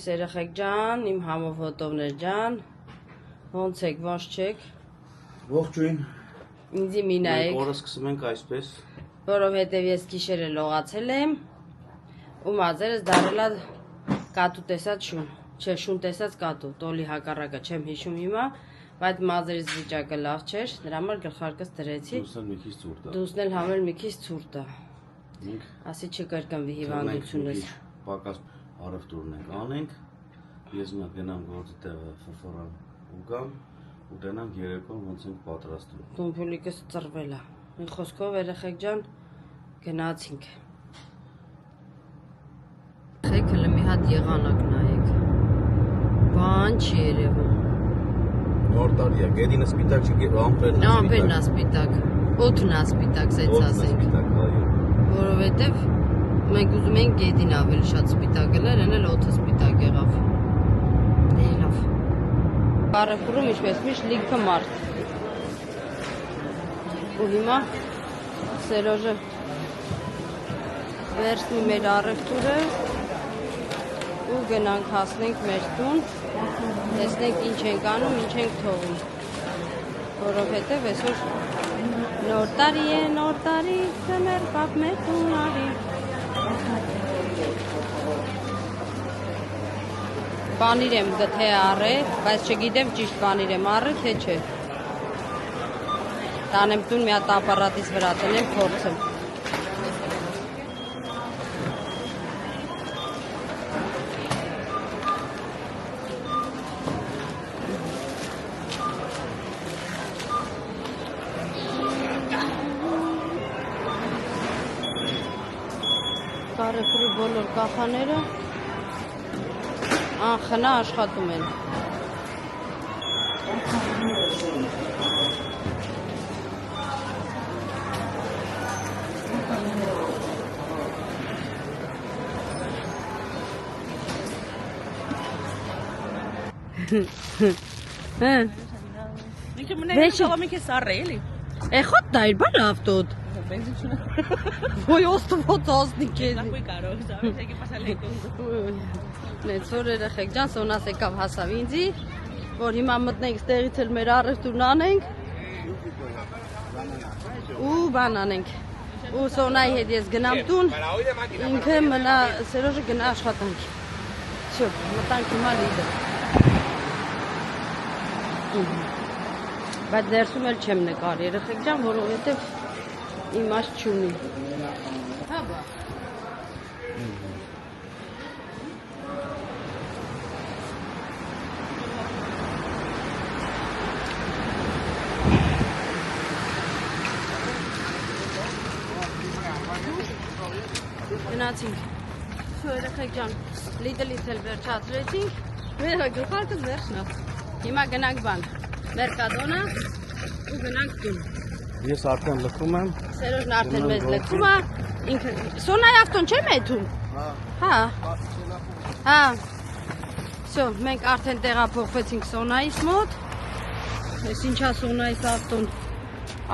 երեխեք ջան, իմ համով հոտովներ ջան, ոնց եք, ոնց չեք։ Ողջույն։ Ինձի մինայեք։ Մենք օրը սկսում ենք այսպես։ Որովհետև ես գիշերը լողացել եմ ու մազերս դարել է կատու տեսած շուն, չէ, շուն տեսած կատու, տոլի հակառակը չեմ հիշում հիմա, բայց մազերս վիճակը լավ չէր, դրա համար գլխարկս դրեցի։ Դուսն էլ համել մի քիչ ցուրտ է։ Ասի չկրկնվի հիվանդությունս։ Պակաս առևտուրն ենք անենք, ես մի հատ գնամ գործի տեղը ֆրֆորան ու գամ ու դենանք երեկոն ոնց ենք պատրաստում։ Տունփուլիկս ծռվել է։ Մի խոսքով երեխեք ջան գնացինք։ Խեքլը մի հատ եղանակ նայեք։ Բան չի երևում։ Նոր տարի է, գետինը սպիտակ չի, ամպերն է սպիտակ։ Ամպերն է սպիտակ, օդն է սպիտակ, սենց ասենք։ Որովհետև մենք ուզում ենք գետին ավելի շատ սպիտակ գլեր, են էլ օդը սպիտակ եղավ։ Դե լավ։ Կարևորում ինչպես միշտ լիքը մարդ։ Ու հիմա Սերոժը վերցնի մեր առևտուրը ու գնանք հասնենք մեր տուն, տեսնենք ինչ ենք անում, ինչ ենք թողում, որովհետև այսօր նոր տարի, կմեր պապ մեր տուն արի։ Պանիր եմ գթե առել, բայց չգիտեմ ճիշտ պանիր եմ առել, թե չէ։ Տանեմ տուն մի հատ ապարատից վրա տնեմ, փորձեմ։ Կարևորի բոլոր կախաները անխնա աշխատում են։ Ехот дай балավ тут. Ой, остված ազնիկ է։ Նեցոր երեխեք ջան, Սոնաս եկավ հասավ ինձի, որ հիմա մտնենք ստեղից էլ մեր առևտուրն անենք ու բան անենք։ Ու Սոնայի հետ ես գնամ տուն, ինքը մնա Սերոժը գնա աշխատանքի։ Շո, մտանք հիմա լիդը։ Բայց դերսում էլ չեմ նկար երեխեք ջան, որովհետև իմաստ չունի։ Հա բա։ Գնացինք։ Շո երեխեք ջան, լիդլից էլ վերջացրեցինք, մեր գլխարկս վերջն է։ Հիմա գնանք բան, Մերկադոնա ու գնանք տուն։ Ես արդեն լքում եմ։ Սերոժն արդեն մեզ լքում է, ինքը Սոնայի ավտոն չէ մեթում։ Հա։ Հա։ Всё, մենք արդեն տեղափոխվեցինք Սոնայից մոտ։ Ես ինչա Սոնայից ավտոն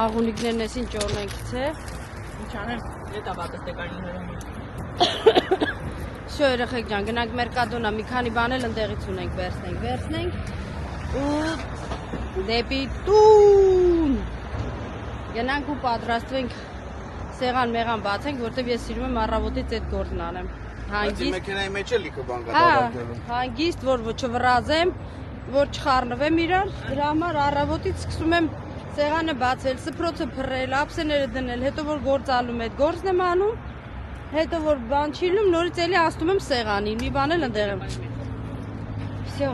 աղունիկներն էս ինչ օրնենք, չէ։ Ինչ անեմ, դետա բատստեկանին հրոմի։ Всё, երեխեք ջան, գնանք Մերկադոնա, մի քանի բան էլ ընդեղից ունենք, վերցնենք ու դեպի տուն։ Գնանք ու պատրաստվենք սեղան բացենք, որտեվ ես սիրում եմ առավոտից այդ գործն անեմ։ Հանգիստ մեքենայի մեջ է լիքը բան կա։ Հանգիստ, որ չվրազեմ, որ չխառնվեմ իրար, դրա համար առավոտից սկսում եմ սեղանը բացել, սփռոցը փռել, ափսեները դնել, հետո որ գործալում այդ գործն եմ անում, հետո որ բան չիլում, նորից էլի ասում եմ սեղանին, մի բան էլ ընդեղ եմ։ Всё։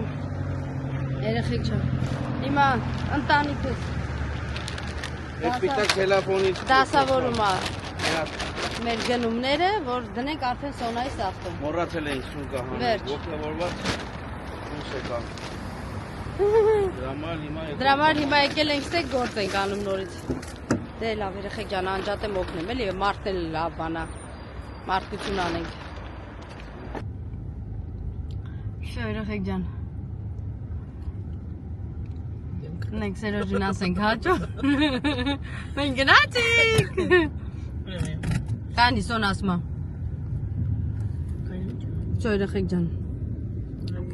Երեխեք ջան, հիմա ընտանիքս Սպիտակ տելեֆոնից դասավորում է մեր գնումները, որ դնենք արդեն Սոնայից ավտոն։ մոռացել ենք շուն կահանը։ Ողջավորված ինչ եկա։ Դրա համար հիմա եկել ենք ստեկ գործ ենք անում նորից։ Դե լավ երեխեք ջան, անջատ եմ օգնեմ էլի, մարդն էլ լավ բան է։ Մարդկություն անենք։ Շո երեխեք ջան։ Մենք Սերոժին ասենք հաճո։ Մենք գնացինք։ Քանի Սոն ասма։ Շո երեխեք ջան։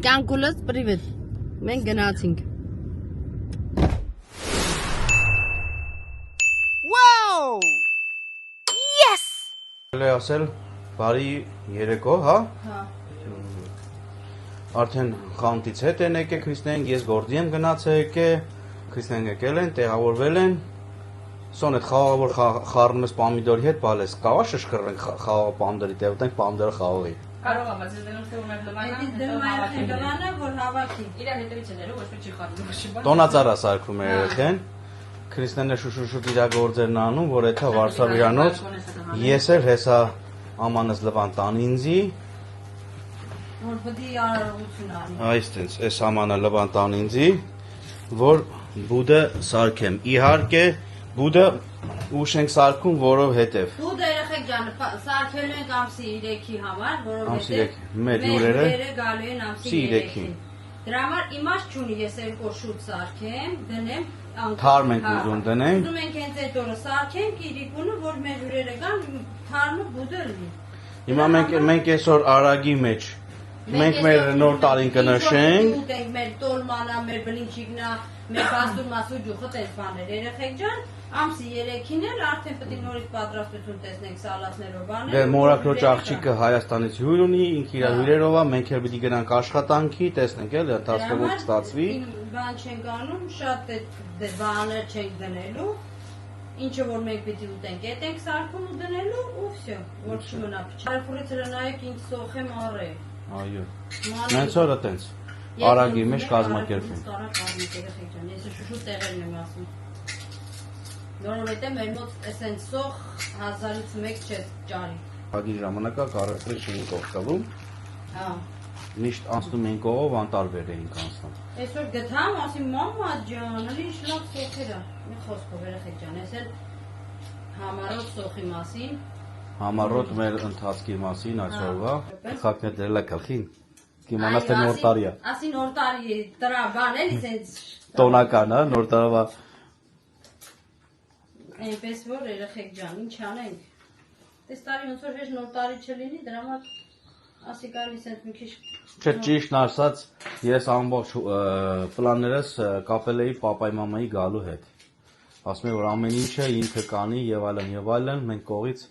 Կանկուլս, պրիվետ։ Մենք գնացինք։ Wow! Yes! Լե ասել, բարի երեկո, հա։ Հա։ Արդեն խանութից հետ են եկել քրիստոնյանք, ես գործի եմ գնացել եկել, քրիստոնյանք եկել են, տեղավորվել են։ Սոն այդ խաղավոր խառնում ես պամիդորի հետ, բալես, կավա շշկռենք խաղաղ պամիդորի տեղ, ուտենք պամիդորը խաղողի։ Կարող եմ, ես դնում թե ունեմ լվանա, Դնում այն լվանը, որ հավաքի։ իր հետևից են երու, ոչ մի չի խառնում, չի բան։ Տոնածառա սարքում էր երեխեն, քրիստոնյաները շուշուշուտ իր գործերն անում, որ էթա Վարշավիրանոց, ես էր հեսա ամանս լվան տան ինձի, Որ պտի արարողություն անի։ այս տենց, այս ամանը լվան տան ինձի, որ բուդը սարքեմ, իհարկե բուդը ուշ ենք սարքում, որովհետև Բուդը երեխեք ջան, սարքելու ենք ամսի 3-ի համար, Ամսի որովհետև 3-ի, մեր հյուրերը գալու են ամսի ամսի 3-ին։ Դրա համար իմաստ չունի ես երկու շուտ սարքեմ, դնեմ անկամ։ Թարմ ենք ուզում դնենք։ Ուզում ենք հենց այդ օրը սարքենք իրիկունը, որ մեր հյուրերը գան, թարմը բուդը լինի։ Հիմա մենք այսօր արագի մեջ մենք մեր նոր տարին կնշենք։ Ուտենք մեր տոլմանա, մեր բլինչիկնա, մեր բաստուր մասու ջուխը տես բաներ երեխեք ջան, ամսի 3-ին էլ արդեն պետք է նորից պատրաստություն տեսնենք սալատներով բաներ։ Դե մորակրոջ աղջիկը Հայաստանից հյուր ունի, ինքը իր հյուրերով է, մենք էլ պիտի գնանք աշխատանքի, տեսնենք էլ ընթացքը որ կստացվի։ Բան չենք անում, շատ բաներ չենք դնելու։ Ինչը որ մենք պիտի ուտենք, այդ ենք սարքում ու դնելու ու վсё, որ չմնա փչա։ Արֆուրից հրնայեք ինձ սոխեմ առե։ Այո։ Նենց օրը տենց։ Արագի մեջ կազմակերպենք։ Ես շուշուտ տեղերն եմ ասում։ Որովհետև մեր մոտ էսեն սոխ 1000-ից 1 չէ ճարի։ Ագի ժամանակա կարետրի շինք օգտվում։ Հա։ Միշտ անցնում ենք ով անտարբեր էինք անցնում։ Այսօր գտամ, ասի մամա ջան, լի շլակ սոխեր է։ Մի խոսքով երեխեք ջան, ես էլ համարոտ սոխի մասին Համառոտ մեր ընթացքի մասին այսօրվա խակը դրել է գլխին։ Կիմանաս թե նոր տարի է։ Ասի նոր տարի դրա բան էլի սենց Տոնական է, նոր տարվա։ այնպես որ երեխեք ջան, ինչ անենք։ Այս տարի ոնց որ հեշտ նոր տարի չլինի, դրա համար ասի կարելի սենց մի քիչ Չէ, ճիշտն ասած, ես ամբողջ պլաններս կապել էի պապայի մամայի գալու հետ։ Ասում եմ որ ամեն ինչը ինքը կանի եւ այլն, մենք կողից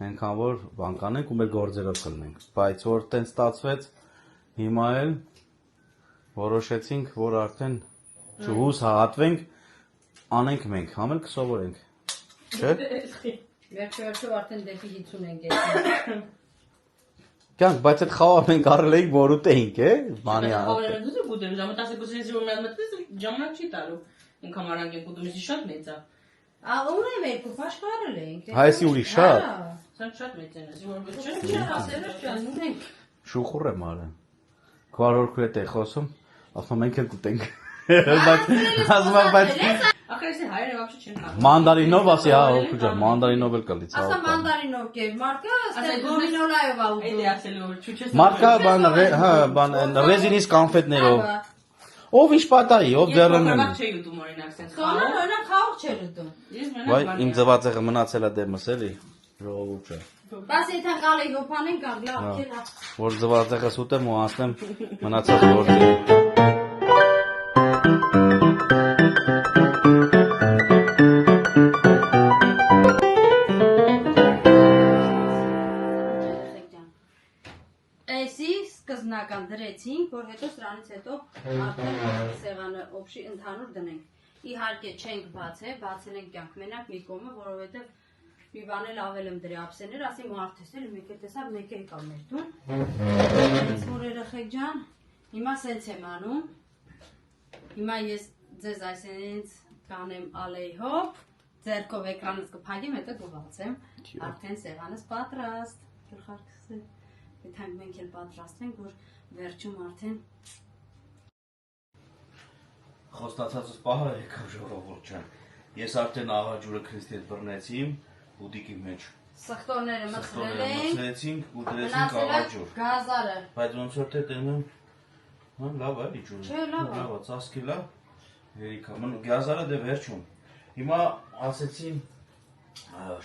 այնքան որ բան կանենք ու մեր գործերով կլինենք, բայց որ տենց ստացվեց, հիմա էլ որոշեցինք, որ արդեն չհուս հատվենք, անենք մենք, համել կսովորենք, չէ՞։ Վերջո արդեն դեպի 50 ենք եկել։ Կյանք, բայց այդ խաղը մենք առել էինք, որ ուտեինք, բանի Խաղերը դու գուտեմ, ժամը 12-ից որ մենք մտածես, ժամանակ չի տալու։ Ինքան արանք ենք ուտում, իսկ շատ մեծ է։ Ուրեմն երկու աշխարհել ենք։ Հայսի ուրիշ շատ։ Սա շատ մեծ է, որ Չէ, ասելով ջան, ունենք։ Շուխուր եմ արել։ Քվարորքու հետ է խոսում, ասում մենք էլ կուտենք։ Բայց ասում եմ, բայց Ախր էսի հայերը вообще չեն խաղում։ Մանդարինով ասի, հա, օքու ջան, մանդարինով էլ կլի ցավ։ Ասա մանդարինով կեր, մարկա, ստե գոմինոլայով ա Այդ ուտում։ է ասելու որ չուչես։ Մարկա բան, հա, բան ռեզինից կոնֆետներով։ Ով ինչ պատահի, ով դեռն Ես ունի։ չի ուտում օրինակ sense Սոնը խաղ։ օրինակ խաղ չէր ուտում։ Ես Վայ, մենակ իմ ձվածեղը մնացել է դեմս էլի, ժողովուրդը։ Բաս եթե գալի հոփանեն կան, լավ, քելա։ Որ ձվածեղս ուտեմ ու անցնեմ մնացած գործի։ Էսի սկզբնական դրեցինք, որ հետո սրանից հետո արդեն սեղանը օբշի ընդհանուր դնենք։ Իհարկե չենք բացել, բացել ենք կյանք մենակ մի կողմը, որովհետև մի բան էլ ավել եմ դրի ափսեներ, ասի մարդես էլ մեկ է տեսավ, մեկ է եկավ մեր տուն։ Այս որ երեխեք ջան, հիմա սենց եմ անում։ Հիմա ես ձեզ այսինքն կանեմ ալեյհոփ, ձերքով էկրանից կփակեմ, հետո կբացեմ։ Արդեն սեղանս պատրաստ։ Գլխարկս Եթե մենք էլ պատրաստենք, որ վերջում արդեն Խոստացածս պահը եկավ ժողովուրդ ջան։ Ես արդեն աղաջուրը քրիստիան բռնեցի բուդիկի մեջ։ սխտորները մտցրել ենք, Մտցրեցինք ու դրեցինք մնացել է աղաջուր։ գազարը։ Բայց ոնց որ թե տենեմ, հա լավ է իջուրը։ Չէ, լավ է։ Լավ է, ծածկի լավ։ Երիկա, գազարը դե վերջում։ Հիմա ասեցի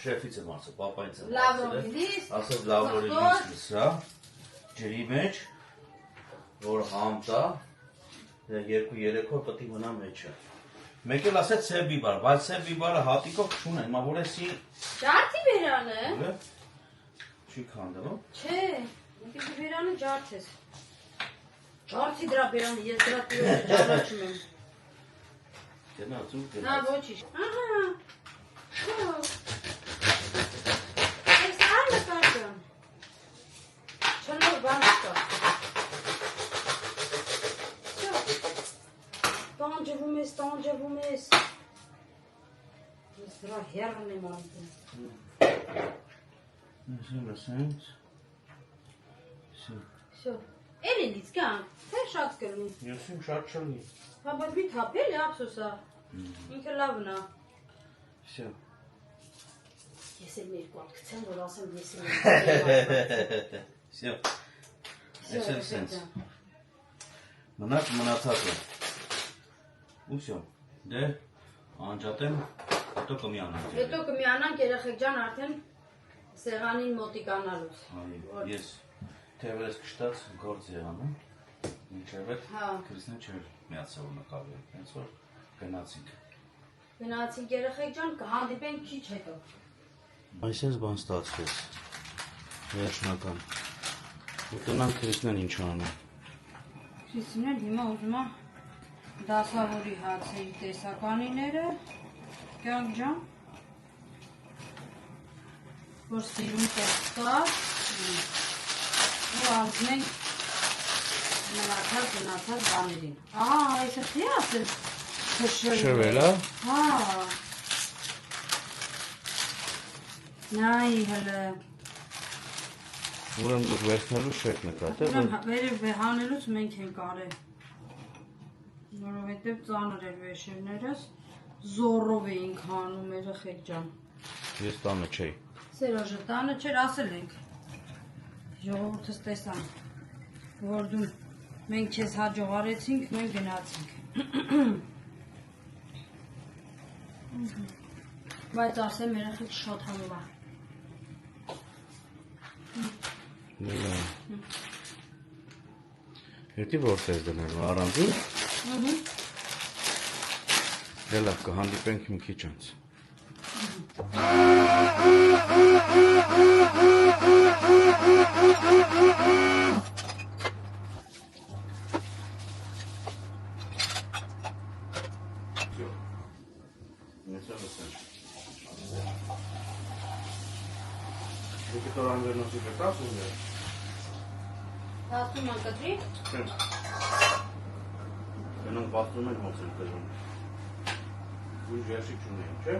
շեֆից եմ ասել, պապայից եմ Լավրովի լիստ, ասել լավրովի լիստ, հա, ջրի մեջ, որ համ տա, 2-3 օր պետք է մնա մեջը։ Մեկ էլ ասեց սև բիբար, բայց սև բիբարը հատիկով չունեն, մա որ էսի Ջարդի բերանը։ չի քանդվում։ Չէ, ինքը բերանը ջարդ է։ Ջարդի դրա բերանը ես դրա տիրը ճանաչում եմ։ Գնա ծուր գնա։ Հա, ոչինչ։ Ահա։ Այս ալը կաշան։ Չնոր բան կա։ Տանջվում ես։ Ես դրա հեռն եմ անդում։ Լսենք։ Всё. Էլինից կան, թե շատ կլինի։ Ես իմ շատ չլինի։ Հա, բայց մի թափել է ափսոսա։ Ինքը լավն է։ Всё։ Ես էլ երկու հատ գցեմ, որ ասեմ ես եմ։ Всё։ Ես էլ սենց։ Մնաց մնացածը։ Ու всё։ Դե անջատեմ, հետո կմիանանք։ Հետո կմիանանք երեխեք ջան արդեն սեղանին մոտիկանալուց։ Այո, ես թևերս կշտած գործ եղանում։ Մինչև այդ Քրիստինը չէր միացել նկարել, հենց որ գնացինք։ Գնացինք երեխեք ջան, կհանդիպենք քիչ հետո։ Այսպես բան ստացվեց։ Վերջնական։ Ուտնանք Քրիստինան ինչ անում։ Քրիստինան հիմա ուզում է դասավորի հացերի տեսականիները, կյանք ջան, որ սիրում տեսքար, ու անցնենք մնացած բաներին։ Այսը չի ասել Շրվել, հա։ Նայի հլը։ Ուրեմն դուք վերցնելու շեք նկատել։ Վերև հանելուց մենք ենք արել։ Որովհետև ծանր էր վերջերներս, զորով էինք հանում երեխեք ջան։ Ես տանը չէի։ Սերոժը տանը չէր, ասել ենք։ Ժողովուրդս տեսան, որ դու մենք քեզ հաջողարեցինք, մենք գնացինք։ Բայց ասեմ երեխեք շատ հանում է։ Հետի որտես դնելու, առանձին։ Դե լավ, կհանդիպենք մի քիչ անց։ Դուք տոր անվերնոսի կտաս ուզեր։ Դասում անկտրի։ Գնանք բացում են հոց են տժում։ Ույժ երշիկ չունեին, չէ։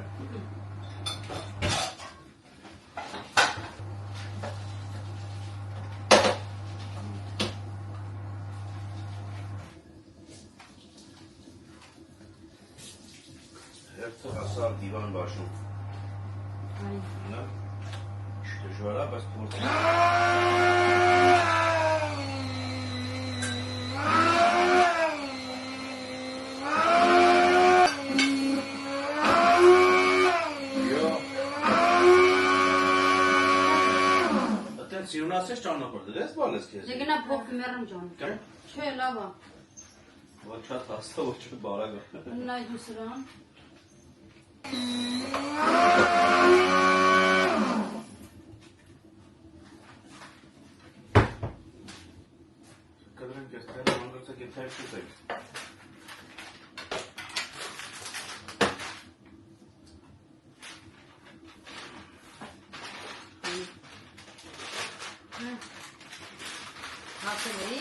Հերցը հասար դիվան բաշում։ Նա դժվար է, բայց փորձ Սիրունասես ճանապարհ դες բալես քեզ։ Դե գնա փոխի մեռն ջան։ Չէ, լավ է։ Ոչ շատ հաստա, ոչ բարակ։ Նայ դու սրան։ Կդրենք ես տեղ մանգոցակ է թայր շուտեք։ Հացելի։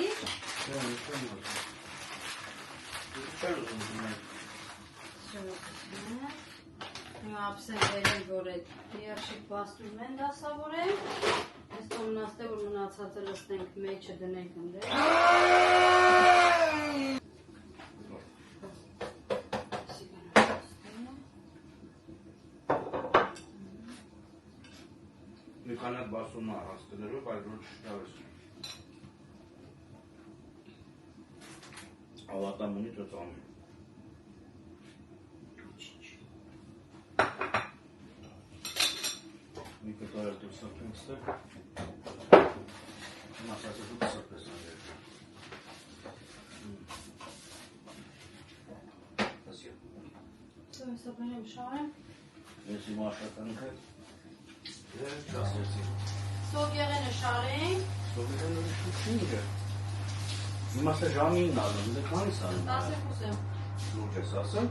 Ապսեն վերեն, որ այդ երշիկ բաստում են դասավորեն, ես տոմնաստ է, որ մնացածը լստենք մեջը դնենք ընդեր։ Մի կանատ բասում է հաստնելու, բայց ոչ շտավես։ Ավատամ ունի ծծամի։ Մի կտար դու սրպենք ստեղ։ Մասասը դուք սրպես անդեր։ հեսա բերեմ շարեմ։ Ես իմ աշխատանքը չասեցի։ Սով եղենը շարենք։ Սովետանը շուշինգը։ Իմաստը ժամի 9-ն ալում, դե քանից ալում։ 12 եմ։ Լուրջ ես ասում։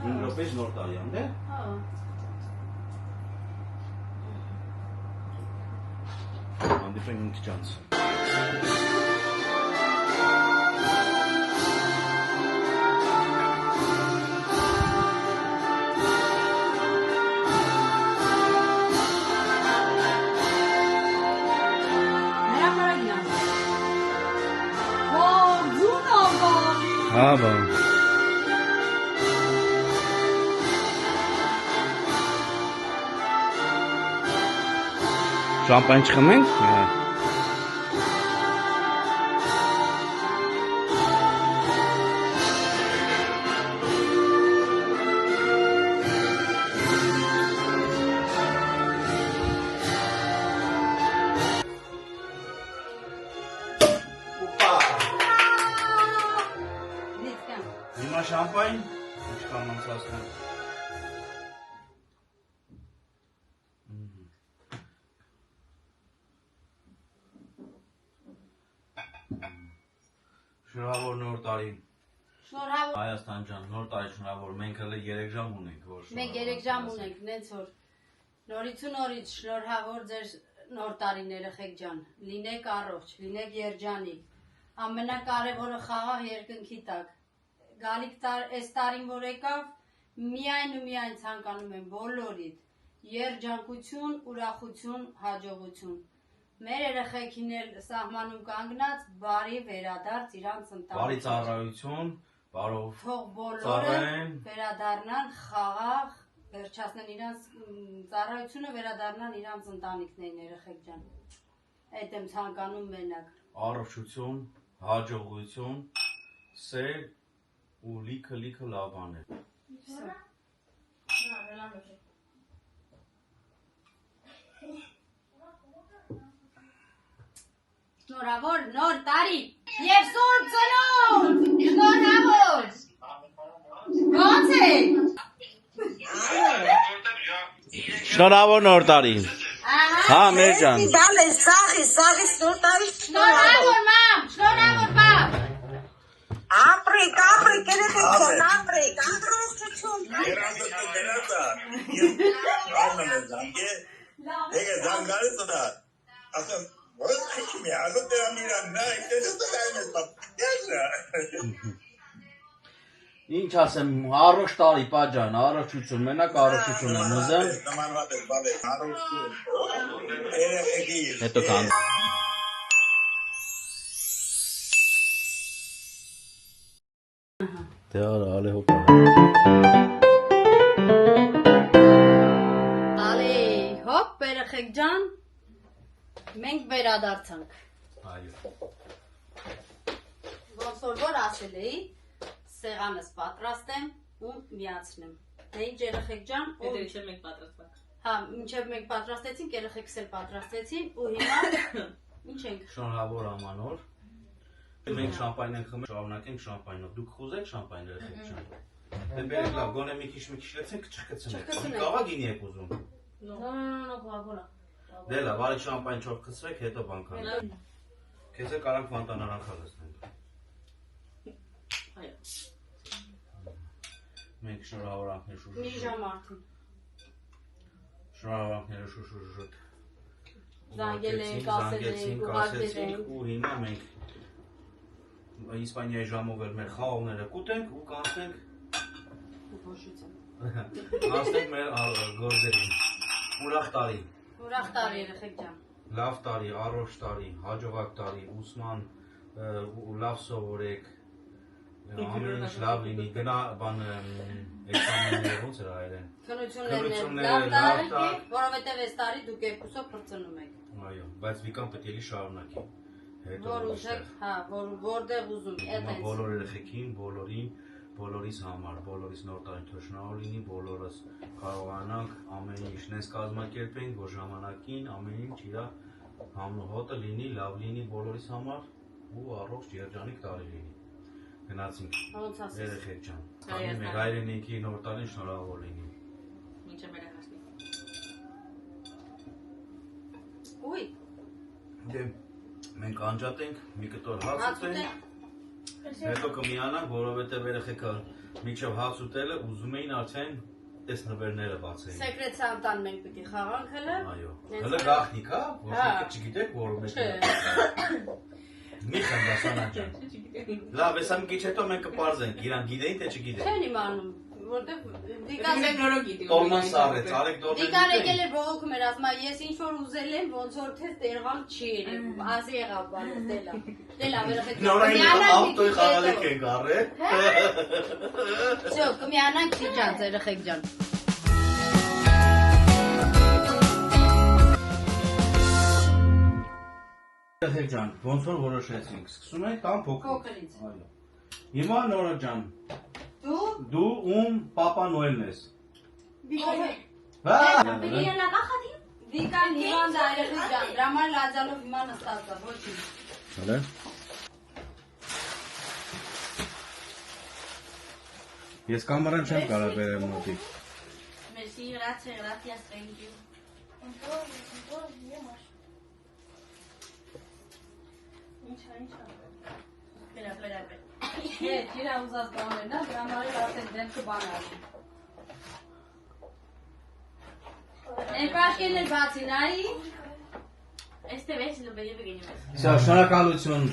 5 րոպեից նոր տարյան, դե։ Հա։ Հանդիպենք մի քիչ անց։ Հա, բա։ Շամպայն չխմենք։ Հիմա շամպայն, ինչքան անցածնեմ։ Շնորհավոր նոր տարի։ Շնորհավոր։ Հայաստան ջան, նոր տարի շնորհավոր։ Մենք հələ 3 ժամ ունենք, որ շնորհավոր։ Մենք 3 ժամ ունենք, նենց որ նորից ու նորից շնորհավոր ձեր նոր տարին երեխեք ջան։ Լինեք առողջ, լինեք երջանիկ։ Ամենակարևորը խաղաղ երկնքի տակ։ Գալիք այս տարին որ եկավ, միայն ու միայն ցանկանում եմ բոլորիդ երջանկություն, ուրախություն, հաջողություն։ Մեր երեխեքին էլ սահմանում կանգնած բարի վերադարձ իրանց ընտանիքին։ Բարի ծառայություն, բարով Թող բոլորը վերադառնան խաղաղ, վերջացնեն իրանց ծառայությունը, վերադառնան իրանց ընտանիքներին երեխեք ջան։ Այդ եմ ցանկանում մենակ։ առողջություն, հաջողություն, սեր ու լիքը լավ բաներ։ Շնորհավոր նոր տարի եւ սուրբ ծնունդ։ Շնորհավոր։ Ո՞նց եք։ Շնորհավոր նոր տարի։ Հա, մեր ջան։ Dale, sagi, nor տարի։ Շնորհավոր մամ, շնորհավոր պապ։ Ապրեք, կերեք եք ապրեք, առողջություն։ Երանդը դենացա։ Աննա զանգե։ Եկե զանգալը ծնա։ Ասեմ, ո՞ր քիչ մի ալու դե ամիրա նա դες դայմես պապ։ Ես։ Ինչ ասեմ, առողջ տարի, պաջան, առողջություն, մենակ առողջություն եմ ուզում։ Նմանված է, բալե, առողջություն։ Երեխեքի։ Հետո կան։ Դե արա, ալե հոպա։ Ալի, հոպ, երեխեք ջան։ Մենք վերադարձանք։ Այո։ Ոնց որ ասել էի, սեղանս պատրաստ եմ ու միացնեմ։ Դե ինչ երեխեք ջան, Դե չէ մենք պատրաստանք։ հա, մինչև մենք պատրաստեցինք, երեխեքս էլ պատրաստեցին ու հիմա ինչ ենք։ Շնորհավոր ամանոր։ Մենք շամպայն ենք խմել, շարունակենք շամպայնով։ Դուք խուզեք շամպայն երեխեք ջան։ Դե բերեք լավ, գոնե մի քիչ լեցենք, չխցնենք։ Կաղա գինի եք ուզում։ Նո, Դե լավ, արեք շամպայն չով խցրեք, հետո բան կանենք։ Քեզ էլ կարանք ֆանտան արանքալ լցնենք։ Այո։ Մենք շնորհավորանքներ շուշ։ մի ժամ արդեն։ Շնորհավորանքները շուշ։ Զանգել ենք, ասել ենք, ուղարկել ենք։ ու հիմա մենք Իսպանիայի ժամով էլ մեր խաղողները կուտենք ու կանցնենք անցնենք մեր գործերին։ Ուրախ տարի։ Ուրախ տարի երեխեք ջան։ Լավ տարի, առողջ տարի, հաջողակ տարի, ուսման ու լավ սովորեք։ Ամեն ինչ լավ լինի։ Գնա բան էքզամենները ոնց էր այրեն։ Քնություններն լավ տարի, որովհետև այս տարի դուք երկուսով փրկցնում եք։ Այո, բայց Վիկան պետք է էլի շարունակի։ Որ ուզեք, հա, որտեղ ուզում, այդպես։ Բոլոր երեխեքին, բոլորիս համար, բոլորիս նոր տարին թոշնավոր լինի, բոլորս կարողանանք ամեն ինչ նես կազմակերպենք, որ ժամանակին ամեն ինչ իրա համն ու հոտը լինի, լավ լինի բոլորիս համար ու առողջ երջանիկ տարի լինի։ գնացինք։ Ոնց ասես։ Երեխեք ջան։ Քանի մեկ հայրենիքի նոր տարին շնորհավոր լինի։ Մինչև մեր հասնի։ Ուй, Դե մենք անջատ ենք, մի կտոր հաց ուտենք, հետո կմիանանք, որովհետև երեխեքը մինչև հաց ուտելը ուզում էին արդեն այս նվերները բացեին։ սեկրետ Սանտան մենք պիտի խաղանք հələ։ Այո։ Հələ գախնիկ, հա, որովհետև չգիտեք, որ մեկ։ Մի խնդասանա ջան։ Լավ, հեսա մի քիչ հետո մենք կպարզենք, իրան գիտեին թե չգիտեն։ Չեն իմանում, որտեվ Վիկան Մենք նորոգ գիտի։ Տորման սարեց, արեք դորմեն։ Վիկան եկել է բողոքում էր ասում, ես ինչ որ ուզել եմ, ոնց որ թե տերղամ չի երևում, ասի եղավ բանը, դելա։ Դելա, վերախեք։ Նորային ավտոյի խաղալիք ենք առել։ Всё, կմիանանք չի ջան, երեխեք ջան։ Երեխեք ջան, ոնց որ որոշեցինք, սկսում ենք կամ Փոքրից։ Այո։ Հիմա Նորա ջան, Դու դու ում Պապա Նոելն ես։ Վիկան Հիվանդը երեխեք ջան, դրա համար լաձալով հիմա նստած է, ոչինչ։ Հələ։ Ես կամերան չեմ կարող բերեմ մոտիկ։ Merci, gracias, thank you. Espera. Հետ, իրա ուզած բաներն է, դրա համար էլ արդեն դեմքը բան արի։ Են պաշկերն էլ բացի, նայի։ Este vez lo pedí pequeño. Շա, շնորհակալություն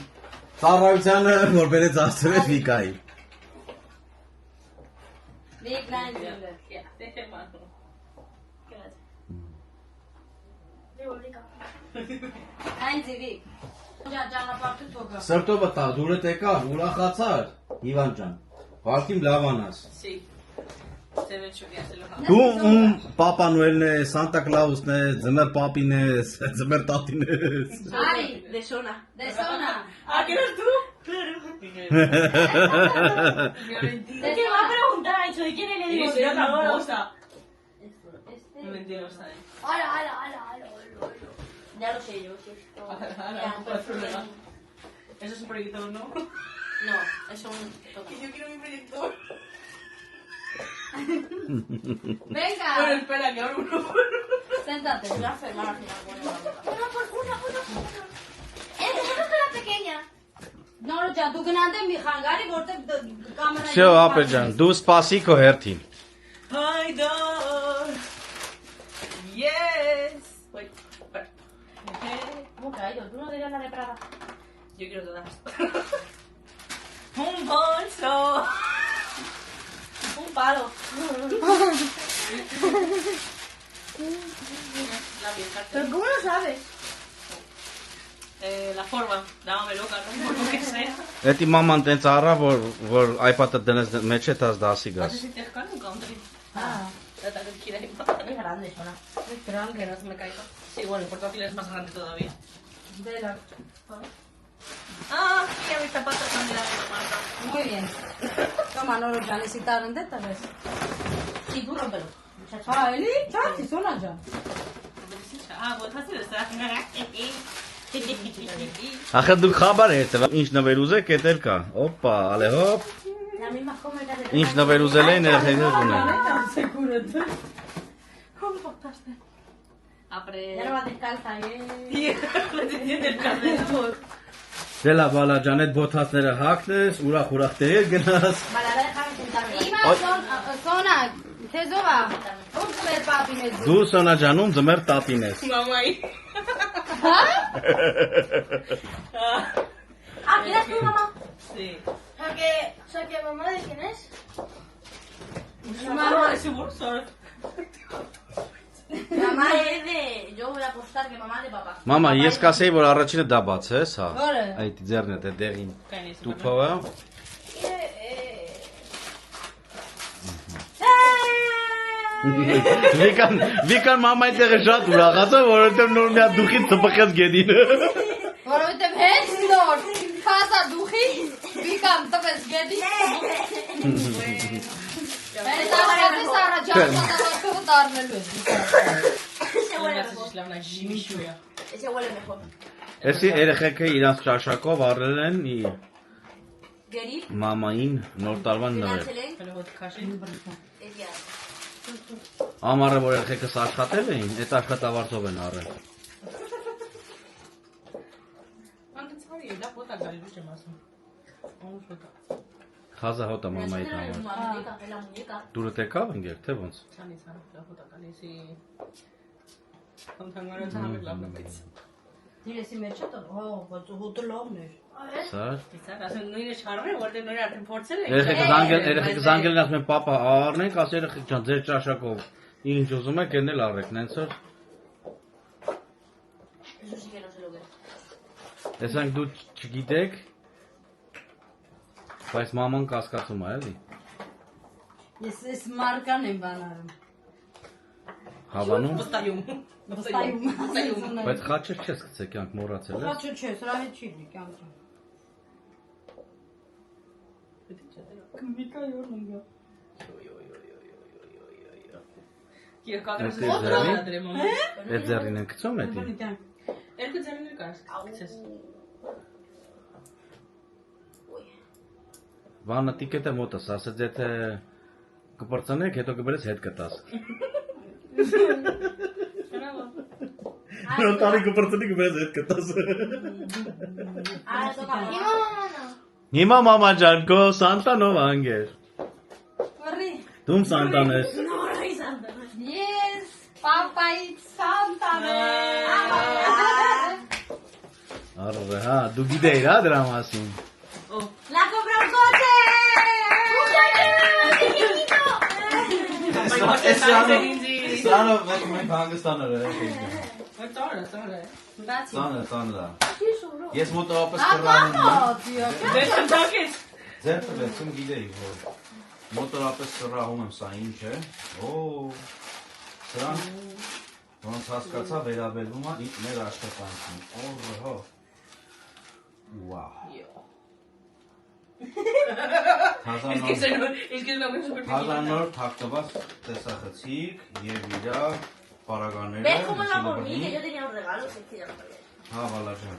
ծառայությանը, որ բերեց աստրել Վիկայի։ Վիկնային ձուլը։ Ya, deje mano. Այն ձիվիկ։ Ճանապարհը թողա։ Սրտովը տա, դուրը տեկա, ուրախացար, Իվան ջան։ Վարդին լավանաս։ Sí. Se ve hecho que hace los Դու ում Պապա Նոելն ես, Սանտա Կլաուսն ես, ձմեր պապին ես, ձմեր տատին ես։ Արի, de zona. դեսոնա։ Ah, ¿que eres tú? Claro. ¿Qué va a preguntar eso? ¿De quién le digo? Soy otra cosa. Mentirosa. Ya lo sé yo, sí. Eso es un proyector, ¿no? No, es un... Yo quiero mi proyector. Venga, Bueno, espera, que ahora uno. siéntate, voy a filmar al final. Նորը ջան, դու գնանդ եմ մի խանգարի, որտեղ կամերայի... Всё, ապեր ջան, դու սպասի քո հերթին։ Hayda. Yes. Wait, espera. ¿Cómo que hay dos? ¿Tú no dirías la de Prada? Yo quiero todas. Un bolso. Un palo. La vieja. ¿Pero cómo lo sabes? La forma. Dámame loca, ¿no? Por lo que sea. Էդի մաման տենց առա, որ iPad-ը դնես մեջ է, տաս դասի No գաս։ sé si te dejan un country. Ah, Trata de girar y es grande, Sona. Esperaba que no se me caiga. Sí, bueno, el portátil es más grande todavía. De la... Ah, sí, a mis zapatos son de la misma marca. Muy bien. Toma, Noro ջան, եսի տարն դե տվես։ Sí, tú rómpelo. Հա, էլի, չացի, Սոնա ջան։ Ah, pues así lo está. Ախր դուք խաբար եք, ինչ նվեր ուզեք, էդ էլ կա։ Օպա, ալե հոպ։ La misma come que de... Ինչ նվեր ուզել էին, երեխեքներ ունեն։ ¿Cómo cortaste? Apre. Ya no va descalza, Lo entiende el cabello. Դե լավ, բալա ջան, այդ բոթացները հագնես, ուրախ տեղ գնաս։ Vale, ahora déjame sentarme. Ima, Sona, Tezova, ¿cómo se ve el papi me dice? Դու Սոնա ջանում ձմեր տատին ես։ Mamá ahí. Ah, ¿quieres tú, mamá? Sí. O sea que mamá de quién es? Mamá de su bolso. Mamá es de... Yo voy a apostar que mamá de papá. Մամա, ես կասեի, որ առաջինը դա բացես, հա։ Որը։ Այդ ձեռն է դեղին Canis. տուփը։ Վիկան մամայի տեղը շատ ուրախացա, որովհետև նոր մի հատ դուխից ծպխեց գետին։ Որովհետև հենց նոր, փասա դուխի, վիկան տվեց գետի։ Հենց առաջից առաջ պատահածքովը տարնելու ես։ Ese huele mejor. Էսի երեխեքը իրանց ճաշակով առել են Գերի։ Մամային նոր տարվան նվեր։ Հələ հոտ քաշի։ Ամառը որ երեխեքս աշխատել էին, այդ աշխատավարձով են առել։ Անդցարի է, դա հոտ է գալի ոչ եմ ասում։ Ոնց հոտ է։ Խազա հոտա մամայի համար։ Դուրը տեկավ ընկեր, թե ոնց։ Ցանի ցանի դա հոտ է գալի, էսի Անթանգարը ցանավի լավ նկից։ Դիրեսի մեջ է դա, բայց հոտը լավն էր։ Սար։ Իսա, ասեն նույնը շարժը, որտեղ նույնը արդեն փորձել են։ Երեխեքս անգելն ասում են պապա առնենք, ասի երեխեք ջան, ձեր ճաշակով ինչ ուզում եք, գնել առեք, նենց որ։ Տեսանք դու չգիտեք, բայց մաման կասկածում է, էլի։ Ես մարկան եմ բանարում։ Հավանում, Վստահում։ բայց խաչեր չես գցե կյանք մոռացել ես։ Խաչը չէ, սրա հետ չի լի կյանքը։ Կմիկա յորն գա։ Եվ կադրս Այդ ձեռին? Այդ ձեռին են գցում էդի։ Երկու ձեռներ կարս գցես։ Վանը տիկետը մոտս, ասեց եթե կպրծնեք, հետո կբերես հետ կտաս։ Նոր տարի կպրծնի կբերես հետ կտաս։ Հիմա մամա ջան, քո Սանտանով անգեր։ Վռի։ Դու Սանտան ես։ Ես պապայից Սանտան Արը, հա, դու գիտեիր հա դրա մասին։ La compramos coche. Սանը մենք հանգստանար է։ Ծառը։ Բացի։ Սանը։ Ես մոտավորապես կռահում եմ։ Դե չդակես։ Ձեր տվեցում գիտեի, որ մոտորապես կռահում եմ, սա ինչ է։ Սրան ոնց հասկացա վերաբերվում է մեր աշխատանքին։ Օհո։ Վաու։ Հազանոր թաքնված տեսախցիկ և իրա պարագաները։ Հա, վալաջան։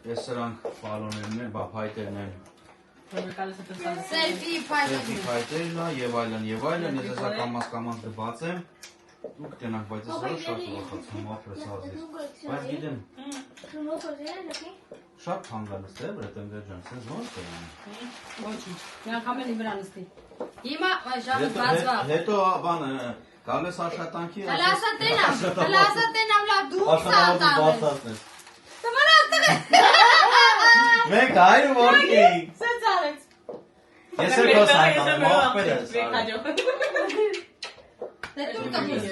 Ես սրանք պալոներն են, փայտերն են։ Սելֆի Սելֆի փայտերն է և այլն, ես հեսա կամաս դբացեմ։ Դուք կենանք, բայց ես շատ ողացում ապրես ազիս։ Բայց գիտեմ, շատ հանգալստ է, վրետ ընգեր ջան, սենց ոնց է յանի։ Ոչինչ, միանգամ են իվրան ստի։ Հիմա ժամը բացվա։ Հետո բանը, գալես աշխատանքի հլասատենամ լավ դու Սանտան ես։ Մենք հայր որդիկ։ Սենց արեց։ Ես էլ քո Սանտան եմ, ողբեր ես։ Դե դու կամես։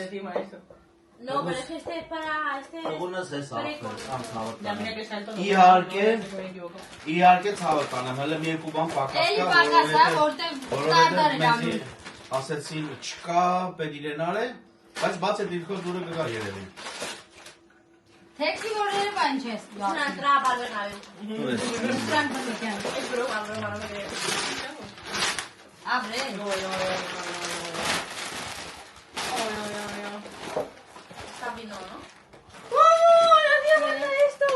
No, pero es que este es para este. Ողունս ես ապրել, անցավը Դա կանեմ։ մեկը շալտոն։ Իհարկե ցավը կանեմ, հələ մի երկու բան պակաս Էլի կա, պակասա, որտեղ ստանդար էր անում։ ասեցին չկա, պետք իրենալ է, բայց բաց է դիրքով դուրը կգա երևի։ Թեքսի որ երևան չես Es una entrada para el Bernabéu. Սրանք բնության։ Es broma, broma, no me crees. Աբրե։ Está viendo, ¿no? ¡Oh! ¡Hacía falta esto!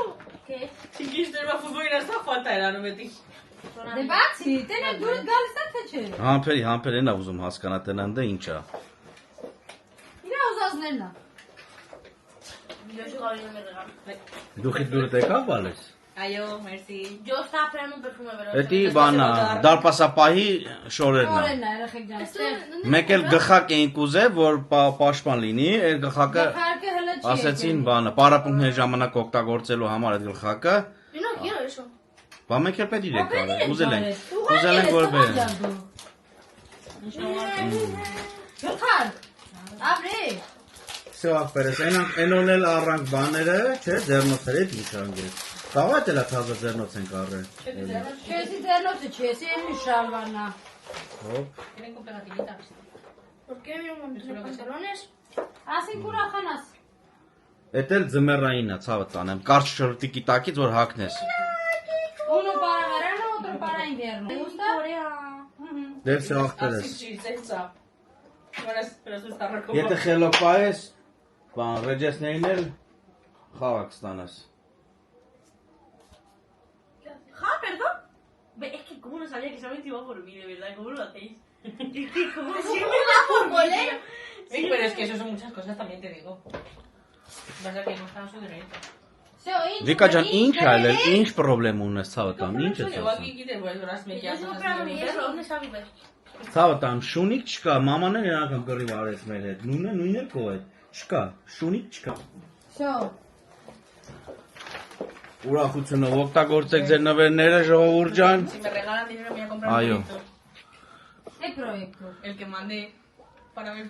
¿Qué? Chiquis, դեռ ֆուտբոլին ասա ֆանտա էր անում էդի։ Դե բացի, տենը դուրս գալիս է թե չէ։ Համբեր են ուզում հասկանա տնան դա ինչ է։ Իրա ուզածներն է։ Yo sigo abriendo mi regalo. Դու խիտ դուրը տեկավ բալես։ Այո, մերսի։ Yo estaba esperando un perfume, pero. Էդի բանա, դարպասապահի շորերն է։ Օրենն է երեխեք ջան, ստեղ։ Մեկ էլ գլխակ էինք ուզել, որ պաշտպան լինի, այդ գլխակը Գլխարկը հələ չի։ ասեցին բանը, պարապմունքների ժամանակ օգտագործելու համար այդ գլխակը, Yo no quiero eso. բա մենք էլ պետք իրենք արել, ուզել ենք որ բերեն։ Գլխարկ։ Աբրե։ Всё, ապերես, այն օնել առանք բաները, չէ, ձեռնոցեր էդ ինչ անգեր։ Կավա դելա թազը ձեռնոց ենք առել։ Չեսի ձեռնոցը չեսի, էմի շալվանա։ Հոպ։ Tienen cooperativitas. ¿Por qué me monté los pantalones? Ասին կուրախանաս։ Էդ էլ ձմեռային է, ցավը տանեմ, կարճ շրտիկի տակից որ հագնես։ Uno para verano, otro para invierno. ¿Te gusta? Դեր всё ախպերես։ Así, senza. Pero eso está recogido. Եթե խելոք պայես, բան ռեջեսներին էլ խաղակ ստանաս։ Ja, perdón. Es que, ¿cómo ¿Cómo no sabía que esa vez iba por mí, de verdad? ¿Cómo lo hacéis? Pero es que eso son muchas cosas, también te digo. Vas a que no están su derecho. Վիկա ջան, ինչ այլել, ինչ պրոբլեմ ունես ցավտան, ինչ ես Igual ասում։ que quites, pues, las Yo medias. soy para mí, eso, ¿dónde está mi beso? Ցավտան, շունիկ չկա, մաման էլ անգամ կռիվ արեց մեր հետ։ Նույնն էլ քո հետ։ Չկա, շունիկ չկա։ Շո։ Ուրախությունը օգտագործեք ձեր նվերները, ժողովուրդ ջան։ Si me regalan dinero, me voy a comprar Ay, un yo. proyecto. Է պրոյեկտը։ El que mandé para ver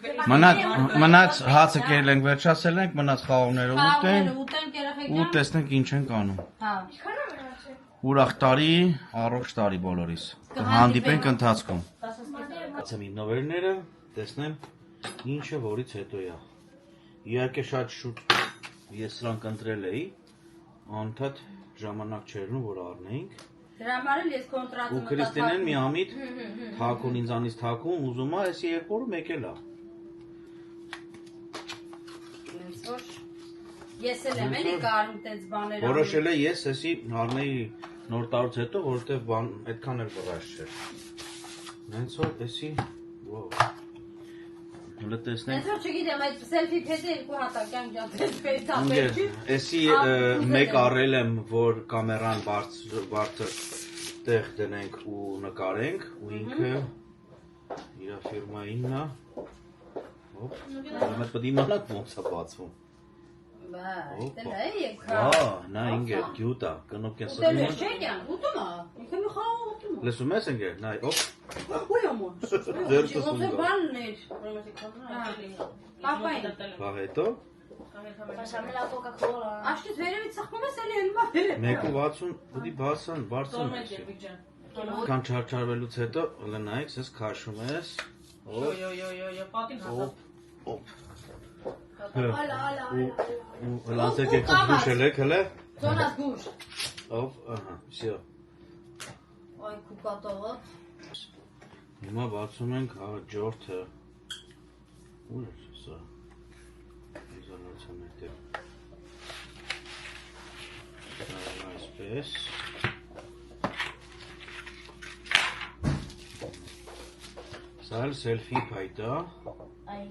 Մնաց հացը կերել ենք, վերջացել ենք, մնաց խաղողները ուտենք, ուտենք ու երեխեքյան։ տեսնենք ինչ ենք անում։ Հա։ Ուրախ տարի, առողջ տարի բոլորիս։ Կհանդիպենք ընթացքում։ Բացեմ իմ նվերները, տեսնեմ ինչը որից հետո է։ Իհարկե շատ շուտ ես սրանք ընտրել էի, անդադ ժամանակ չերնում որ առնեինք։ Դրա համար էլ ես կոնտրակտում Ու Քրիստինեն մի ամիտ թակուն ինձանից թակուն ուզում է, էս երկորը մեկ էլ է։ Ես էլ եմ էլի կարում տենց բաներ Որոշել է ես էսի առնեի նոր տարուց հետո, որովհետև բան այդքան էլ բռած չէր։ Հենց որ էսի, ոու։ Հələ տեսնենք։ Ես որ չգիտեմ, այդ սելֆի փեդը երկու հատակյան ջատես պետա Ինգեր, պետի։ էսի մեկ առել եմ, որ կամերան բարձր տեղ դնենք ու նկարենք, ու ինքը իր ֆիրմայինն է։ Հոպ, դրանք պետք է իմանաք ոնց է բացվում։ Բա, դե եկա։ Ահա, նա ինգեր, գյուտա, կնոպկեն Ուտել սրում։ ես չեկյան, ուտում է։ Ինքը մի խաղ ուտում է։ Լսում ես ինգեր, նայ, օպ, Ուй ամո։ ձերս Ոնց է սուսում։ բաններ։ Պապային։ Բա հետո Pásame la Coca-Cola. Աշտից վերևից սխմում ես էլի հենվա վերև։ 1.60 պետք է բացան, բարձր։ Կան չարչարվելուց հետո, հələ նայեք, ես քաշում ես։ Yo, Fatin, Օպ։ Hola, hola, hola. Ու լացեք եք գուշել եք հələ։ Ծոնաս գուշ։ Օպ, ահա, всё։ Այ կուկատողը։ Հիմա բացում ենք ջորթը։ Ուր է սա։ Իզոլացիան է։ Այսպես։ Սա էլ սելֆի փայտ է։ Ahí.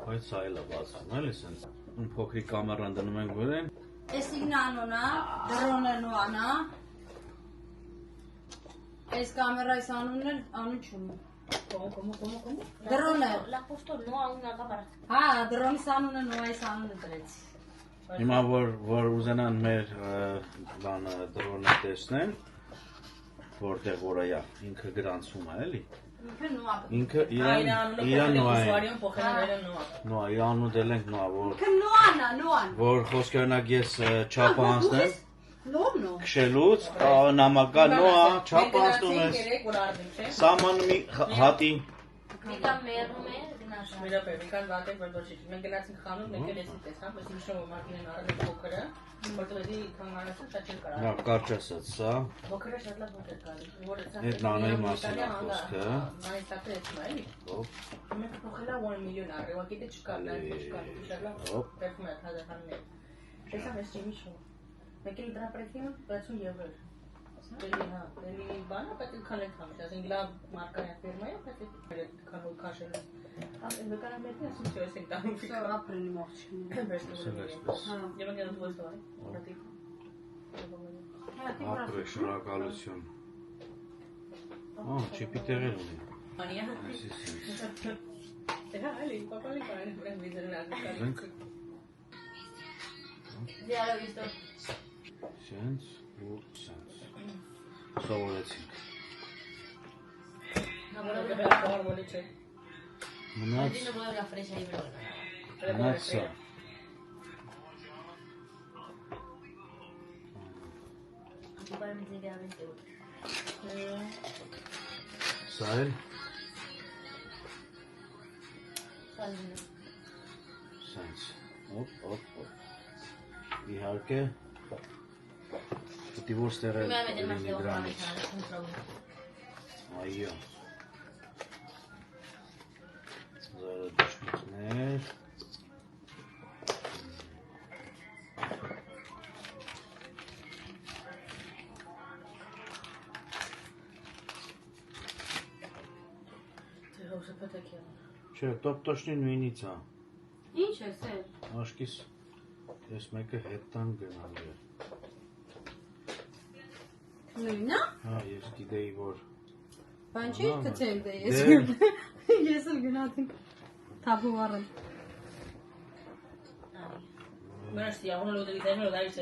Բայց սա էլ է բացվում, էլի սենց։ Փոքրիկ կամերան դնում ենք վրան։ Էս իգնանոնա, դրոնն ու անա։ Էս կամերայս անունն էլ անուն չունի։ ¿Cómo? Դրոնը։ La has puesto no a una cámara. Հա, դրոնից անունը ու այս անունը դրեց։ Հիմա որ ուզենան մեր բանը դրոնը տեսնեն, որտեղ որ է, ինքը գրանցում է, էլի։ Ինքը նուա։ Ինքը իրան նոա է։ Նոա, իրան ու դել ենք նոա, Ինքը նուանա, նուան։ որ խոսքերնակ ես չափը անցնեմ, Լոմնո։ քշելուց, նամակա նոա, չափը անցնում ես, սամանը մի հատի, Mica merme din așa. Mira, pe Mica, date pe tot ce. Մենք գնացինք խանութ, մենք էլ էսի տեսանք, բայց ինչ որ մարկինեն առել փոքրը, որտեղ էի քանանացը շատ չեր կարա։ նա կարճ ասած, սա, Փոքրը շատ լավ փոքր կարի։ Որը սա։ այդ նանայի մասին է խոսքը, Նայ տակը էս մայլի։ օպ, Մենք փոքրը 1 միլիոն առել, ակիդե չկա, լավ չկա, շատ լավ։ Օպ։ Պերֆում է հազարներ։ Տեսա մեզ չիմի շո։ Մենք էլ դրա պրեսիոն 60 եվրո։ Դելի բանը, բայց քան են քամի, ասենք լավ մարկայա ֆիրմա է, բայց քան ու քաշել։ Ասենք նկարամետի ասում չէ, ասենք տանում ֆիկա։ Սա ապրենի մոռչին։ Հա։ Եվ անգամ դու ոստորի։ Հատի։ ապրե, շնորհակալություն։ Չիպի տեղեր ունի, Անիա։ այսիսին, Դե հալի, պապալի բանը բրեն վիզերն ենք, Ya lo he visto. սենց ու սենց, սովորեցինք, No puedo ալի։ ver. Բար բոլի չէ։ մնաց, No puedo ver la fresa ahí, pero bueno. մնաց սա, Aquí para mí se queda 20 euros. սա էլ, Sale. սենց, օպ, իհարկե, պետք է որ ստեղ Me էլ voy a meter más լինի debajo de la դրանից, mesa, es un problema. այո, զարը դաշնիքներ, Չէ, տոպտոշնի նույնից է։ Ինչ է սեր։ Աշկիս ես մեկը հետան գնալ է։ Նույնա։ Հա, ես գիտեի, որ Բան չի գցել դե ես։ Ես էլ գնացին թափու առել։ Bueno, si alguno lo utilizáis, me lo dais,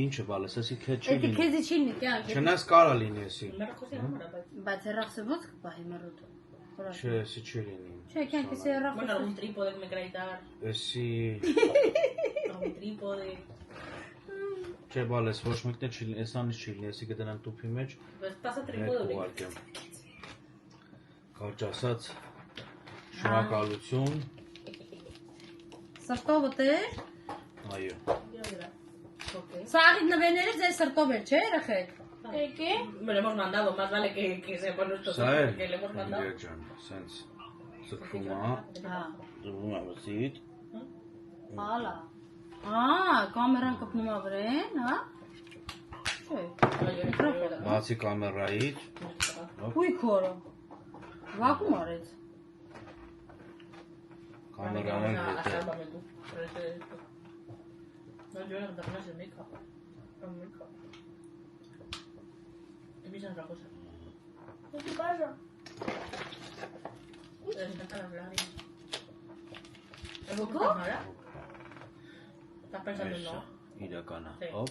ինչը բալես, ասի քեզ չի Էդի լինի։ քեզի չի նկա։ Չնայած կարա լինի էսի։ Me recogí ahora, Բայց երախսը ոնց կպահի մռուտ։ Չէ, էսի չի լինի։ Չէ, քանքիս երախսը։ Bueno, algún trípode que me queráis dar. Էսի Algún trípode. չէ բալես, ոչ մեկն չի լինի, էսանից չի լինի, էսի կդնան տուփի մեջ։ Pues pasa Մեկ trípode. ուղարկեմ։ Կարճ ասած շնորհակալություն։ Սրտովը տեր։ Այո։ Սաղի նվերները ձեր սրտով էր, չէ, երախեք։ ¿Qué? Me lo hemos mandado, más vale que sepa nuestro Սա է։ que le hemos mandado. Ջան, սենց ծխում է, Հա։ դվում է վսիտ։ Հալա։ Կամերան կպնում է վրեն, հա։ Չէ։ Բացի կամերայից, Ուй քորը։ Վակում արեց։ կամերան էլ հետ է։ Sálvame tú. Por eso esto. No, yo la verdad no sé, me cago. No me cago. Te piensas otra cosa. ¿Qué pasa? Les encantan las lágrimas. ¿Es vos ahora? ¿Estás pensando en no? Իրական է։ Sí. Հոп։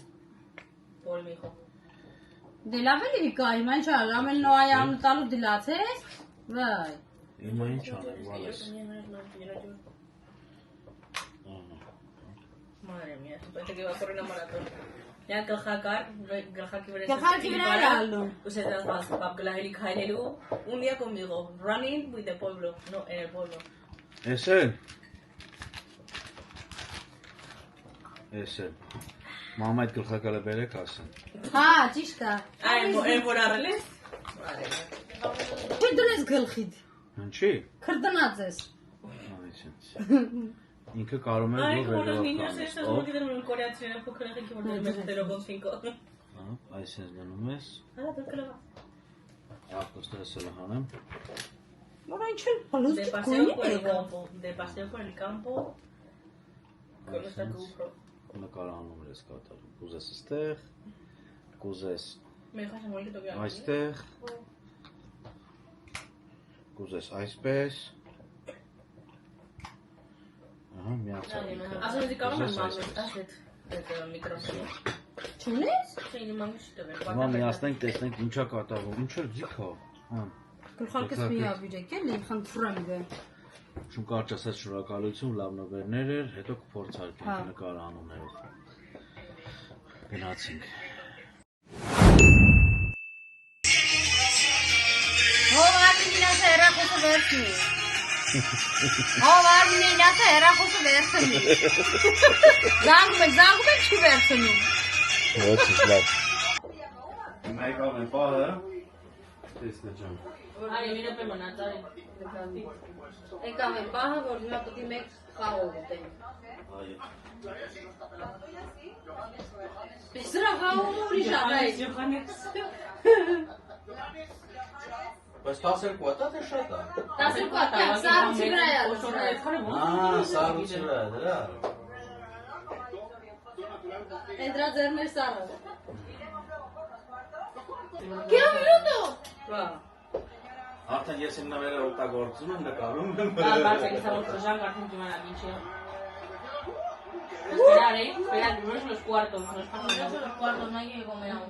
Pobre mi hijo. Դե լավ էլի կա, հիմա ինչ ալ, ամեն նոյանը տալու դիլացես։ Վայ։ Հիմա ինչ անեմ, բալես։ Madre mía, parece que va a correr una maratón. Ya que el hacker, Գլխարկի վրա է ալնում։ Usted las paplas y un día conmigo, running with the pueblo, no, en el pueblo. Էս էլ։ Էս էլ։ Մամա այդ գլխակալը բերեք ասեն։ Հա, ճիշտ է։ Ah, en Morales. Madre mía. Քույր դնես գլխիդ։ Ինչի։ Քրտնած ես։ Այսինքն։ Ինքը կարող է Ay, como los վերով niños estos como que tienen un coreano, un poco de gente que me metero con 5. Այսինքն դնում ես։ Ahora, ¿por qué lo va? Ապոստոսը հանեմ։ Որը ինչ է բլուզ De paseo por el campo, de paseo por el campo. Con nuestra GoPro. Նկարանում ես կատարում։ Կուզես այստեղ, կուզես Me dejas morir que toque aquí. այստեղ, կուզես այսպես։ Ահա, միացավ։ Has dedicado unas manos, desde el micrófono. Չունես։ Sí, ni manguito, ver. Հիմա միացնենք, տեսնենք ինչա կատարվում։ Ինչ էր ձիքա։ Հա։ Գլխարկս մի ավիրեք էլի, խնդրեմ դե։ Շուն կարճ ասած շնորհակալություն, լավ նվերներ էր, հետո կփորձարկենք նկարանումներով։ Գնացինք։ Հովարնինասը հեռախոսը վերցնի։ Հովարնինասը հեռախոսը վերցնի։ Զանգում եք չի վերցնում։ Ոչ լավ։ Մեկով է պահը։ Տեսնա ջան։ Ay, mira, pero nada. Եկավ եմ պահը, որ հիմա պետք է մեկ խաղով ուտենք։ Այո։ Սրա խաղով ուրիշ ա։ Բայց 12 հատա թե շատ է։ 12 հատ, սառույցի վրա է ալու։ Սառույցի վրա է դրա։ Էդրա ձերներ սառը։ Արդեն ես իմ նվերը օգտագործում եմ, նկարում եմ։ Basta que estamos cruzando Argentina la pinche. Esperar, esperar, no es los cuartos, no es para los cuartos, no hay que comer agua.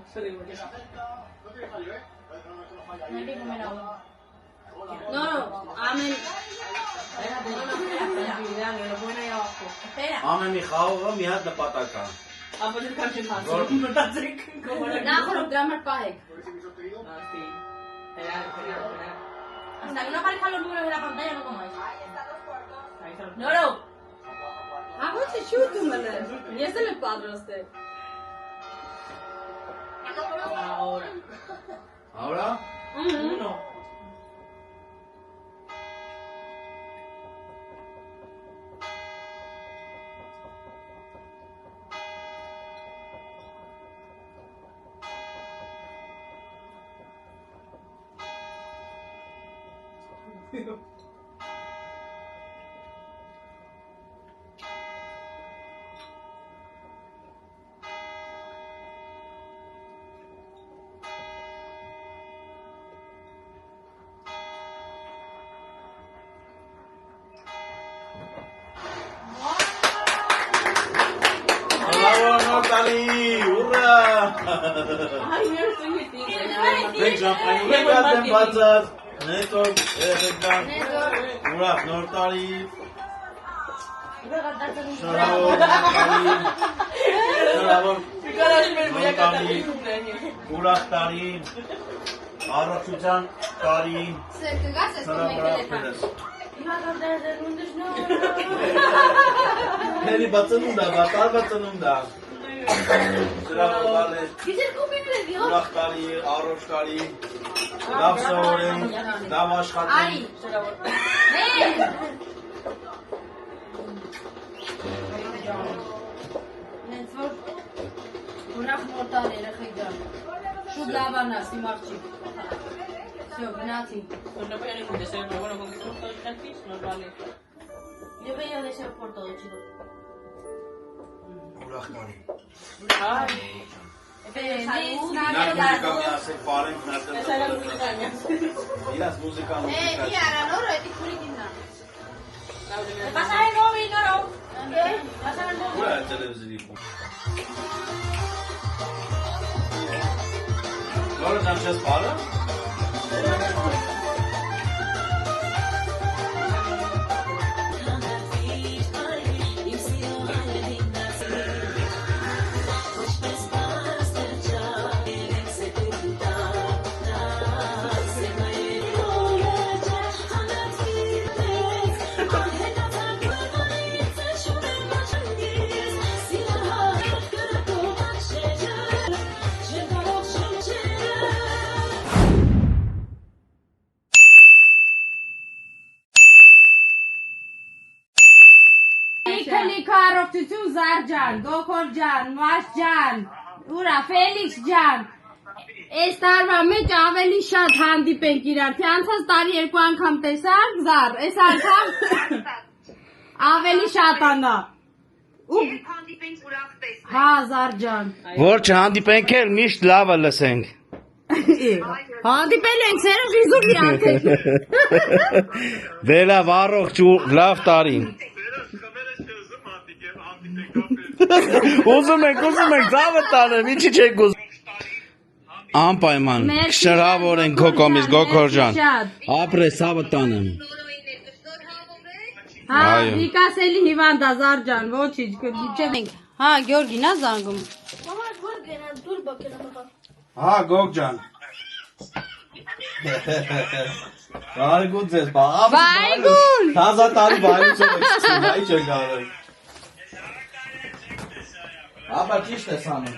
No hay que comer agua. No, ամեն Espera, que lo ponen ahí abajo. Espera. Ամեն մի խաղողը մի հատ նպատակ է։ Ah, pues el canche fácil. No está seco. Como la նախորդ դրա համար պահեք։ Ah, sí. Esperar, esperar. Hasta que no aparezcan los números de la pantalla no comáis. Ahí está. No, no. Հա ո՞նց է շուտում մնա։ Ես էլ եմ պատրաստել։ Ahora. Ahora, Uno. Նորտալի, ուրա։ Մենք շամպայն եմ բացած, նետոր, երեխեքան, ուրա, նորտալի, շարավոր, նորտալի, ուրախ տարի, առողջության տարի, շարավորապերս։ Հերի բացնում դա, բացնում դա։ Շրավալ է, ուրախ տարի, առողջ տարի, լավ սովորեն, լավ աշխատեն։ Նենց որ ուրախ նորտալ երեխեք ջան։ Շուտ լավանաս իմ աղջիկ։ Всё, գնացի։ Yo veía de ser por todo, chicos. Ուրախ տարի։ Ֆելիքս Նա մուզիկա միասեք պարենք նատել։ Իրաս մուզիկա մուզիկա։ Արանորը էդի քուրիկիննա։ Pasa el móvil, no. Pasa el móvil. Ուրա տելևիզորի։ Լորը ճանչես պարը։ Լիքը առողջություն Զար ջան, Գոկոր ջան, Մաշ ջան, ուրա Ֆելիքս ջան։ Այս տարվա մեջ ավելի շատ հանդիպենք իրար, թե անցած տարի 2 անգամ տեսանք Զար, այս անգամ ավելի շատանա։ Հա Զար ջան։ Որ չհանդիպենք էլ միշտ լավը լսենք։ Հանդիպել ենք սերը վիզուր լիանքեք։ Դե լավ առողջ ու լավ տարի։ Ուզում ենք, ծավը տանեմ, ինչի չեք ուզում։ Անպայման, շրավոր ենք քո կողմից Գոկոր ջան։ Ապրե ծավը տանեմ։ Հա, Վիկասելի հիվանդ Զար ջան, ոչինչ, չենք։ Հա, Գյորգին ա զանգում։ Mamá, porque en el turbo que no me va. Հա, Գոգ ջան։ Բարգուն ձեզ, Բայգուն։ Թազա տարի բայգություն եք սկսում, այ չեք արել։ Ապա ճիշտ ես անում։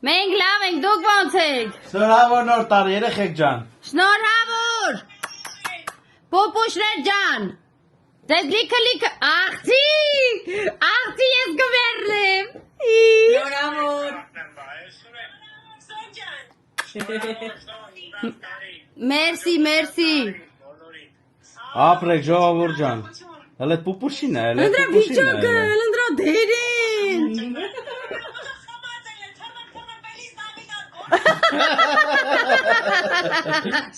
Մենք լավ ենք, դուք ոնց եք։ Շնորհավոր նոր տարի երեխեք ջան։ Շնորհավոր։ Պոպուշներ ջան։ Ձեզ լիքը աղջի ես գվերլեմ։ Մերսի։ Ապրեք ժողովուրդ ջան։ Հələ պուպուշին է, հələ Ընդրա պուպուշին վիճակը, է։ ընդրա դերին։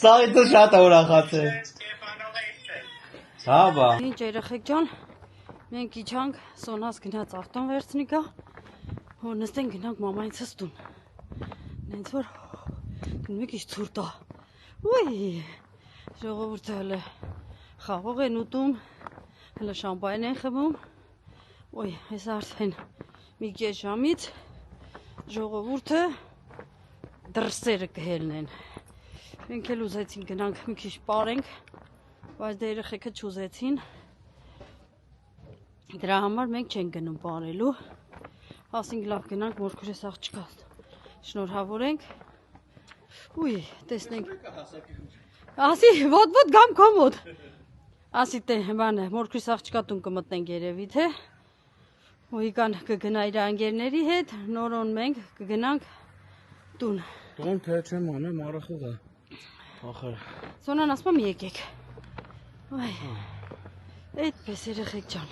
Սաղիթը շատ է ուրախացել։ Հա բա։ Ինչ երեխեք ջան, մենք իջանք Սոնաս գնաց ավտոն վերցնի գա, որ նստենք գնանք մամայիցս տուն։ Նենց որ դու մի քիչ ցուրտ է։ Ոյ, ժողովուրդը հələ խաղող են ուտում, հələ շամպայն են խմում։ Ոյ, այս արդեն մի քիչ ժամից ժողովուրդը դրսերը կհելնեն։ Մենք էլ ուզեցինք գնանք մի քիչ պարենք, բայց դե երեխեքը չուզեցին։ Դրա համար մենք չենք գնում պարելու։ Ասենք լավ գնանք մորքուրես աղջկա։ Շնորհավոր ենք։ Ուй, տեսնենք։ Ասի, ոտ գամ քո մոտ։ Ասի թե բանը, մորքուրես աղջկա տուն կմտնենք երևի, թե։ Ոյկան կգնա իր անգերների հետ, նորոն մենք կգնանք տուն։ Տուն թե չեմ անեմ, առախող է։ Ախր։ Սոնան ասում եմ եկեք։ Այ։ Այդպես երեխեք ջան։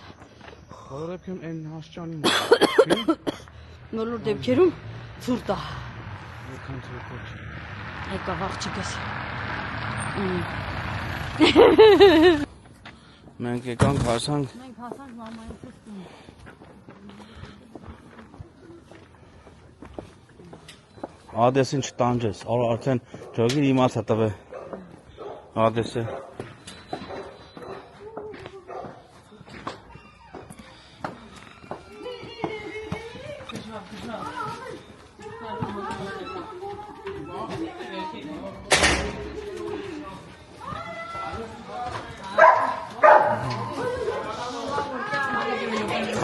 Խորեփեմ այն հասճանին։ Նորոր դեպքերում ցուրտ է։ Որքան ցուրտ է։ Եկավ աղջիկս։ Մենք եկանք հասանք։ Մենք հասանք մամայից տուն։ Ադեսին չտանջես, արդեն ջոգին իմացա տվե ադեսը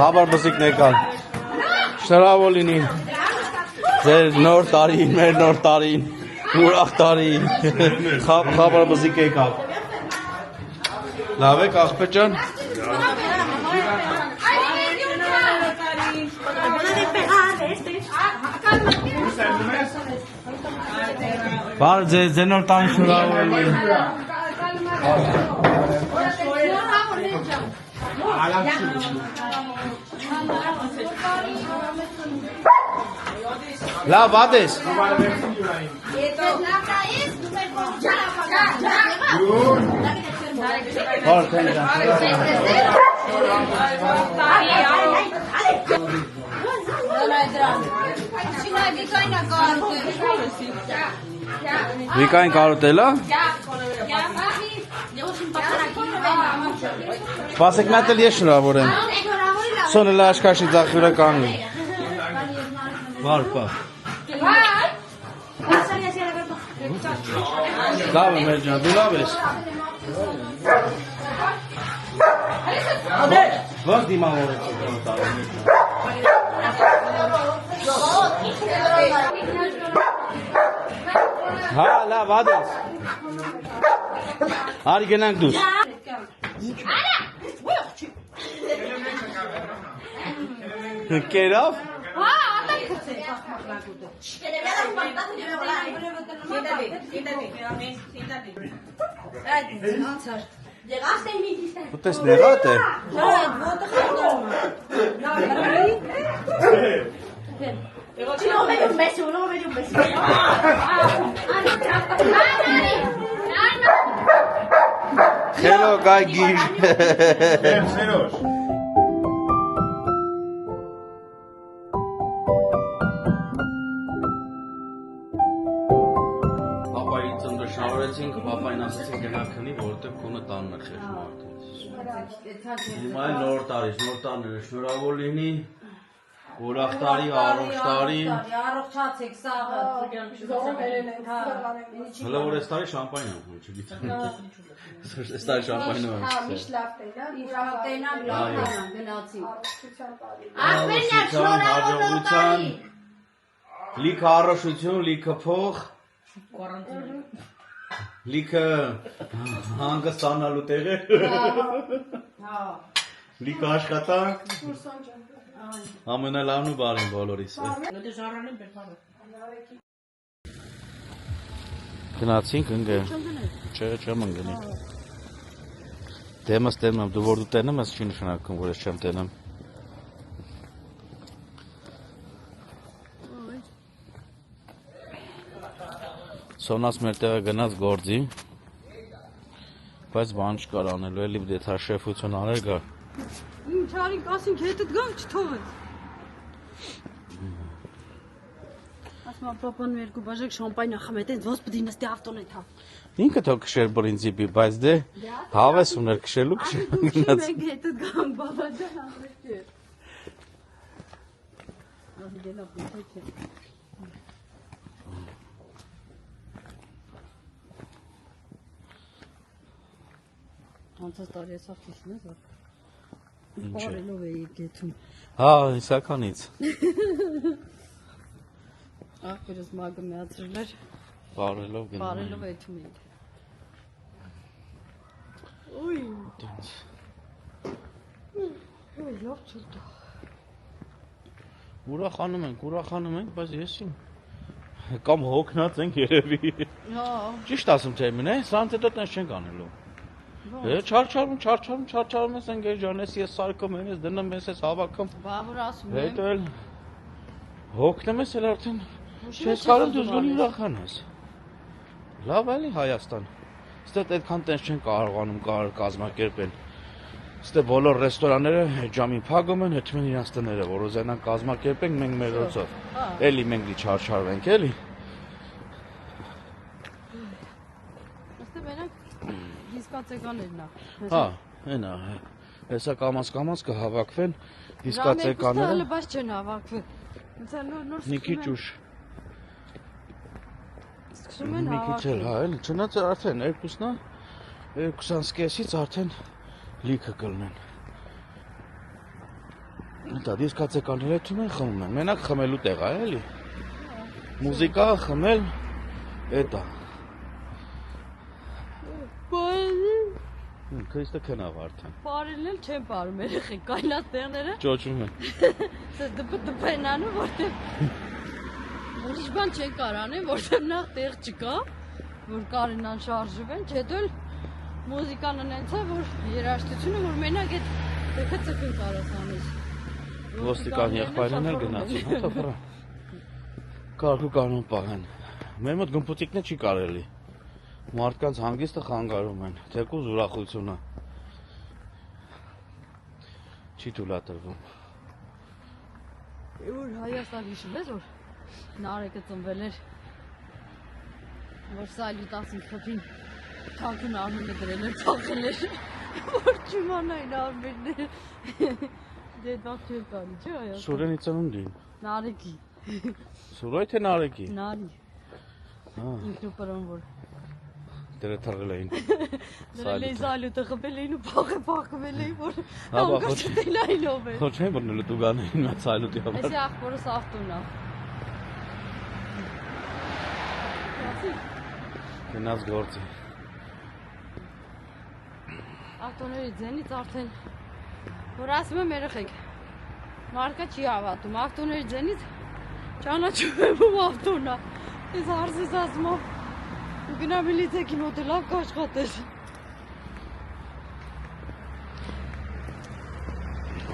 Խաբար բզիկն եկան շնորհավոր լինի ձեր նոր տարին, մեր նոր տարին, ուրախ տարի, խաբար բզիկ եկավ։ Լավ եք աղբեջան։ Բար ձեր նոր տարին շնորհավոր լինի։ Լավ ադես։ Վիկային կարոտելա։ Սպասեք մետ էլ ես շնորհավոր եմ։ Սոն էլ աշկաշի ձախվիրա կանգնի։ Վար պա։ Լավ է մեր ջան, դու լավ ես։ Ոնց դիմավոր ես։ Հա, լավ, ադես։ Արի գնանք դուս։ Կերավ։ Ustedes negate. No me dio un beso, no me dio un beso. Hello, guy Gil. Papayin ծննդը շնորհեցինք, papayin ասացինք գնա քնի, որովհետև քոնը տանն է խեղճ մարդը։ Հիմա նոր տարի, նոր տարիները շնորհավոր լինի։ Ուրախ տարի, առողջ տարի։ Առողջացեք, սաղը։ Հələ որ այս տարի շամպայն եմ, չգիտեմ։ Այս տարի շամպայն եմ։ Հա, միշտ լավ տենան, ուրախ տենան, լավ տենան, գնացի։ Հաջողության, լիքը առողջություն, լիքը փող, լիքը հանգստանալու տեղեր, լիքը աշխատանք, ամենալավն ու բարին բոլորիս։ Գնացինք ընգը, չեմ ընգնի։ Դեմս տենեմ, դու որ դու տենեմ, ես չի նշանակում, որ ես չեմ տենեմ։ Սոնաս մեր տեղը գնաց գործի, բայց բան չկար անելու, էլի դեթա շեֆություն աներ գա։ Ինչ արինք, ասինք հետըտ գանք, չթողեց։ Ասմա պապան երկու բաժակ շամպայն ախամետ են, ոնց պդի նստի ավտոն է թավ։ Ինքը թող քշեր պրինցիպի, բայց դե հավես ուներ քշելու քշել գնաց։ Մենք հետըտ գանք, բաբաջան ամրետ էր։ Ահի դելա պինքետ է։ Անցած տարի ես ավտիշն ես, որ բարելով էի գեթում։ Հա, իսականից։ Աղբերս մագը միացրել էր, Բարելով գնում։ բարելով էթում էի։ Ոյ, լավ չուտա։ Ուրախանում ենք, բայց ես իմ կամ հոգնած ենք երևի։ Հա։ Ճիշտ ասում թե մին է, սրանց հետո տենց չենք անելու։ Չարչարում ես ընկեր ջան, ես սարկում եմ, ես դնում ես հավաքում։ Բա որ ասում եմ։ Հետո էլ հոգնում ես էլ արդեն չես կարող դու զգոնի ուրախանաս։ Լավ էլի Հայաստան։ Ստե այդքան տենց չեն կարողանում կազմակերպել։ Ստե բոլոր ռեստորանները ջամին փակում են, հետո իրենց տները, որ ուզենան կազմակերպենք մենք մեր ռոցով։ Էլի մենք չարչարվենք էլի։ Կացեկաներն է։ Հա, այնա։ Հեսա կամաց կհավաքվեն, իսկ կացեկաները Հələ բայց չեն հավաքվել։ Ոնց է նոր մի քիչ ուշ։ սկսում են Մի քիչ էլ, հավաքվել։ հա, էլ չնայած արդեն երկուսն է, 2:30-ից արդեն լիքը կլնեն։ Դա դից կացեկանները թվում են խմում են, մենակ խմելու տեղ է, էլի։ Մուզիկա խմել, էտա։ Քրիստը քնավ արդեն։ Բարելն էլ չեն բարում երեխեք, կայնած տեղները։ Ճոճում են։ Սա դպ են անում, որտեղ ուրիշ բան չեն կարանեն, որտեղ նախ տեղ չկա, որ կարենան շարժվեն, հետո էլ մուզիկան ունենց է, որ երաժշտությունը, որ մենակ այդ տեխը ծխին կարաս անես։ Ոստիկան եղբայրն էլ գնացին, հա թոփրա։ Կարգու կանոն պահեն։ Մեր մոտ գմփուտիկն չի կարելի։ Մարդկանց հանգիստը խանգարում են, թեկուզ ուրախությունը չի թույլատրվում։ Որ Հայաստան հիշում ես, որ Նարեկը ծնվել էր, որ Սայլի 15 խփին թանկուն Արմենը դրել էր, ծախել էր, որ չիմանային Արմենները։ Դե դա չէր կարի, չէ Հայաստան։ Սուրենի ծնունդին։ Նարեկի, Սուրոյ թե Նարեկի։ Նարի, Հա, ինքնուպրոն որ։ դերը թռել էին։ Դրել էին Սայլուտը խփել էին ու փախվել էին, որ Հա, բա, անգաշտել այնով էր։ Ոչ չէ բռնել դուգանային նա ցայլուտի համար։ Էսի աղբորս ավտոն է։ Գնաց գործի։ Ավտոների ձենից արդեն որ ասում եմ երեխեք մարկա չի հավատում ավտոների ձենից ճանաչում եմ ում ավտոնա ես հարցես ասում եմ ու գնա միլիցեքին մոտ լավ կաշխատես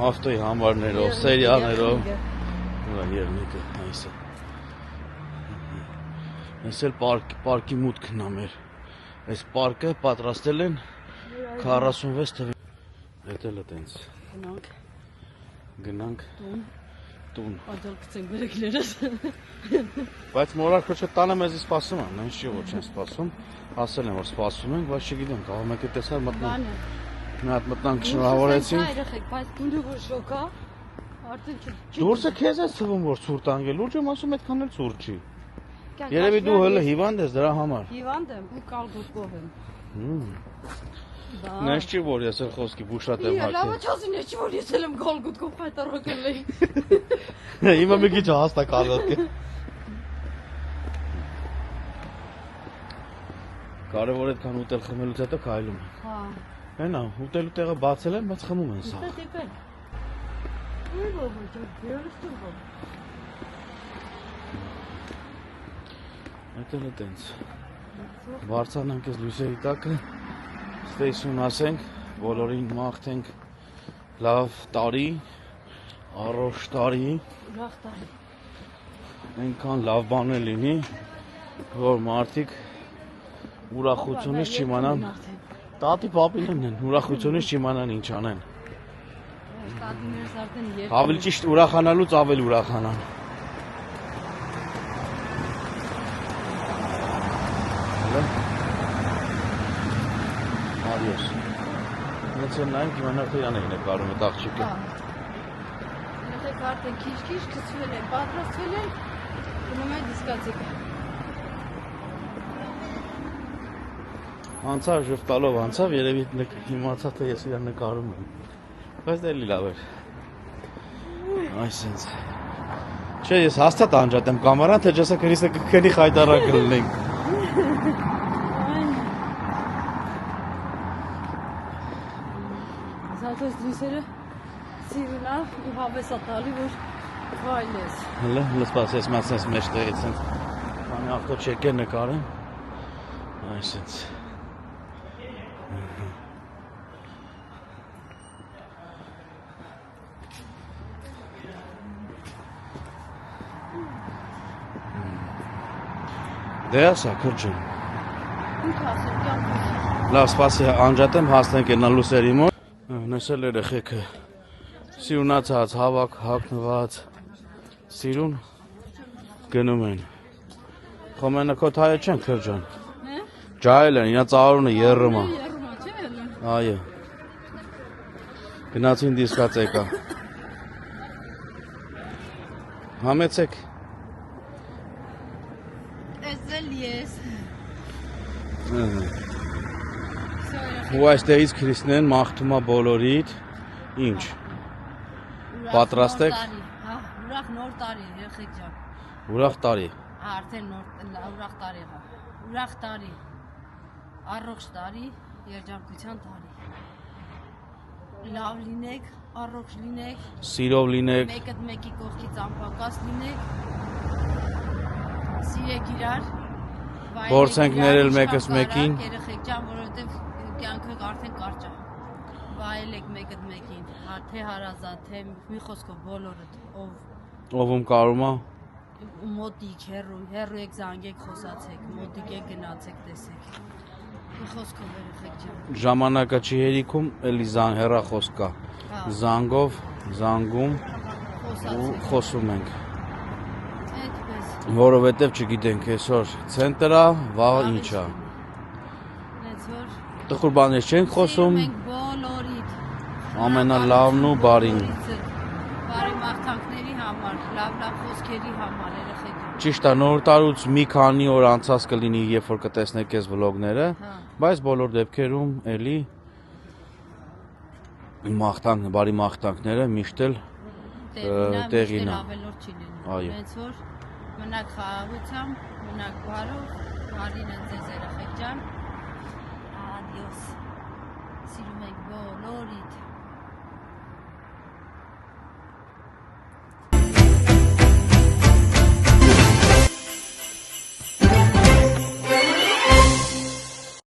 Ավտոյի համարներով, սերիաներով Ուրա երնիկը, այսը Ես էլ պարկի մուտքն է մեր Այս պարկը պատրաստել են 46 թվի Էտել է տենց Գնանք տուն աջալ կծենք բերեկներս Բայց մորար քոչը տանը մեզի սպասում են, նենց չի որ չեն սպասում Ասել են որ սպասում ենք, բայց չգիտեմ, կաղ մեկը տեսար մտնան Մի հատ մտնանք շնորհավորեցին երեխեք, բայց դու որ շոկա արդեն չի Դուրսը քեզ է թվում որ ցուրտ անգել, լուրջ եմ ասում այդքան էլ ցուրտ չի Երևի դու հələ հիվանդ ես դրա համար հիվանդ եմ ու կալգուտկով եմ Նենց չի որ ես էլ խոսքի բուշատ եմ Լավա հակել չասին ես չի որ ես էլ եմ գալգուտկով պայտարակել էի Հիմա մի քիչ հաստա կալգուտք Կարևոր այդքան ուտել խմելուց հետո քայլում են Հա Հենա, ուտելու տեղը բացել են, բայց խմում են սա Դեպեն Ուй բաբա, դերստու բաբա Այդել է տենց Վարձանանք ես լույսերի տակը Ստեյսուն ասենք, բոլորին մաղթենք լավ տարի, առողջ տարի, Ուրախ տարի այնքան լավ բաներ լինի, որ մարդիկ ուրախությունից չիմանան, տատի պապինն են, ուրախությունից չիմանան ինչ անեն։ Տատիներս արդեն երբ Ավելի ճիշտ ուրախանալուց ավելի ուրախանան։ Adios։ Նենց են նայում կիմանար թե իրան է նկարում այդ աղջիկը։ Երեխեք արդեն քիչ-քիչ քցվել են, պատրաստվել են, գնում են դիսկոտեկա։ Անցավ ժպտալով անցավ, երևի իմացա թե ես իրան նկարում եմ։ Բայց դե լավ էր։ Այսինքն։ Չէ, ես հաստատ անջատեմ կամերան, թե ջեսա քրիսը կքնի խայտարակ լինենք։ Զատոս դուսերը սիրունա ու հավեսա տալի, որ վայլես։ Հələ սպասես մասնես մեջ տեղից են։ Բանի ավտո չեկեր նկարեմ։ Այսինքն։ Դե ասա քրջն։ Ինչ ասեմ, կյանք։ Լավ, սպասի անջատեմ, հասնենք այնա լուսերի մոտ։ Նշել երեխեքը սիրունացած, հավաք, հագնված, սիրուն գնում են։ Խոմենը քո թայը չեն քրջան։ Ջայել են, իրա ծաղարունը երրում է։ Երրումա չէ, Այո։ Գնացին դիսկոտեկա։ Համեցեք։ Էսել ես։ Ու այստեղից Քրիստինեն մաղթում է բոլորիդ։ Ինչ։ Պատրաստ եք։ Հա, ուրախ նոր տարի, երեխեք ջան։ Ուրախ տարի։ Արդեն ուրախ տարի է։ Ուրախ տարի։ Առողջ տարի, երջանկության տարի։ Լավ լինեք, առողջ լինեք, Սիրով լինեք։ մեկը մեկի կողքից անպակաս լինեք։ Սիրեք իրար։ Փորձենք ներել մեկս մեկին։ Երեխեք ջան, որովհետև կյանքը արդեն կարճ է։ Վայելեք մեկը մեկին, թե հարազատ, թե մի խոսքով բոլորդ, Ով կարում է։ մոտիկ, հեռու եք զանգեք, խոսացեք, մոտիկ եք գնացեք, տեսեք։ Մի խոսքով երեխեք ջան։ Ժամանակը չի հերիքում, էլի հեռախոս կա։ Զանգով, զանգում ու Խոսացեք։ խոսում ենք։ Այդպես։ Որովհետև չգիտենք այսօր ցենտրը, վաղը ինչ է։ Հենց որ Տխուր բաներ չենք խոսում, մենք բոլորիդ ամենալավն ու բարին։ բարի մաղթանքների համար, լավ խոսքերի համար երեխեք։ Ճիշտ է, նոր տարուց մի քանի օր անցած կլինի, երբ որ կտեսնեք այս վլոգները, բայց բոլոր դեպքերում էլի բարի մաղթանքները միշտ էլ տեղին է։ Ավելորդ չի լինում։ Այո։ Հենց որ մնաք խաղաղությամբ, մնաք բարով, բարին են ձեզ երեխեք ջան։ Ադիոս։ Սիրում եք բոլորիդ։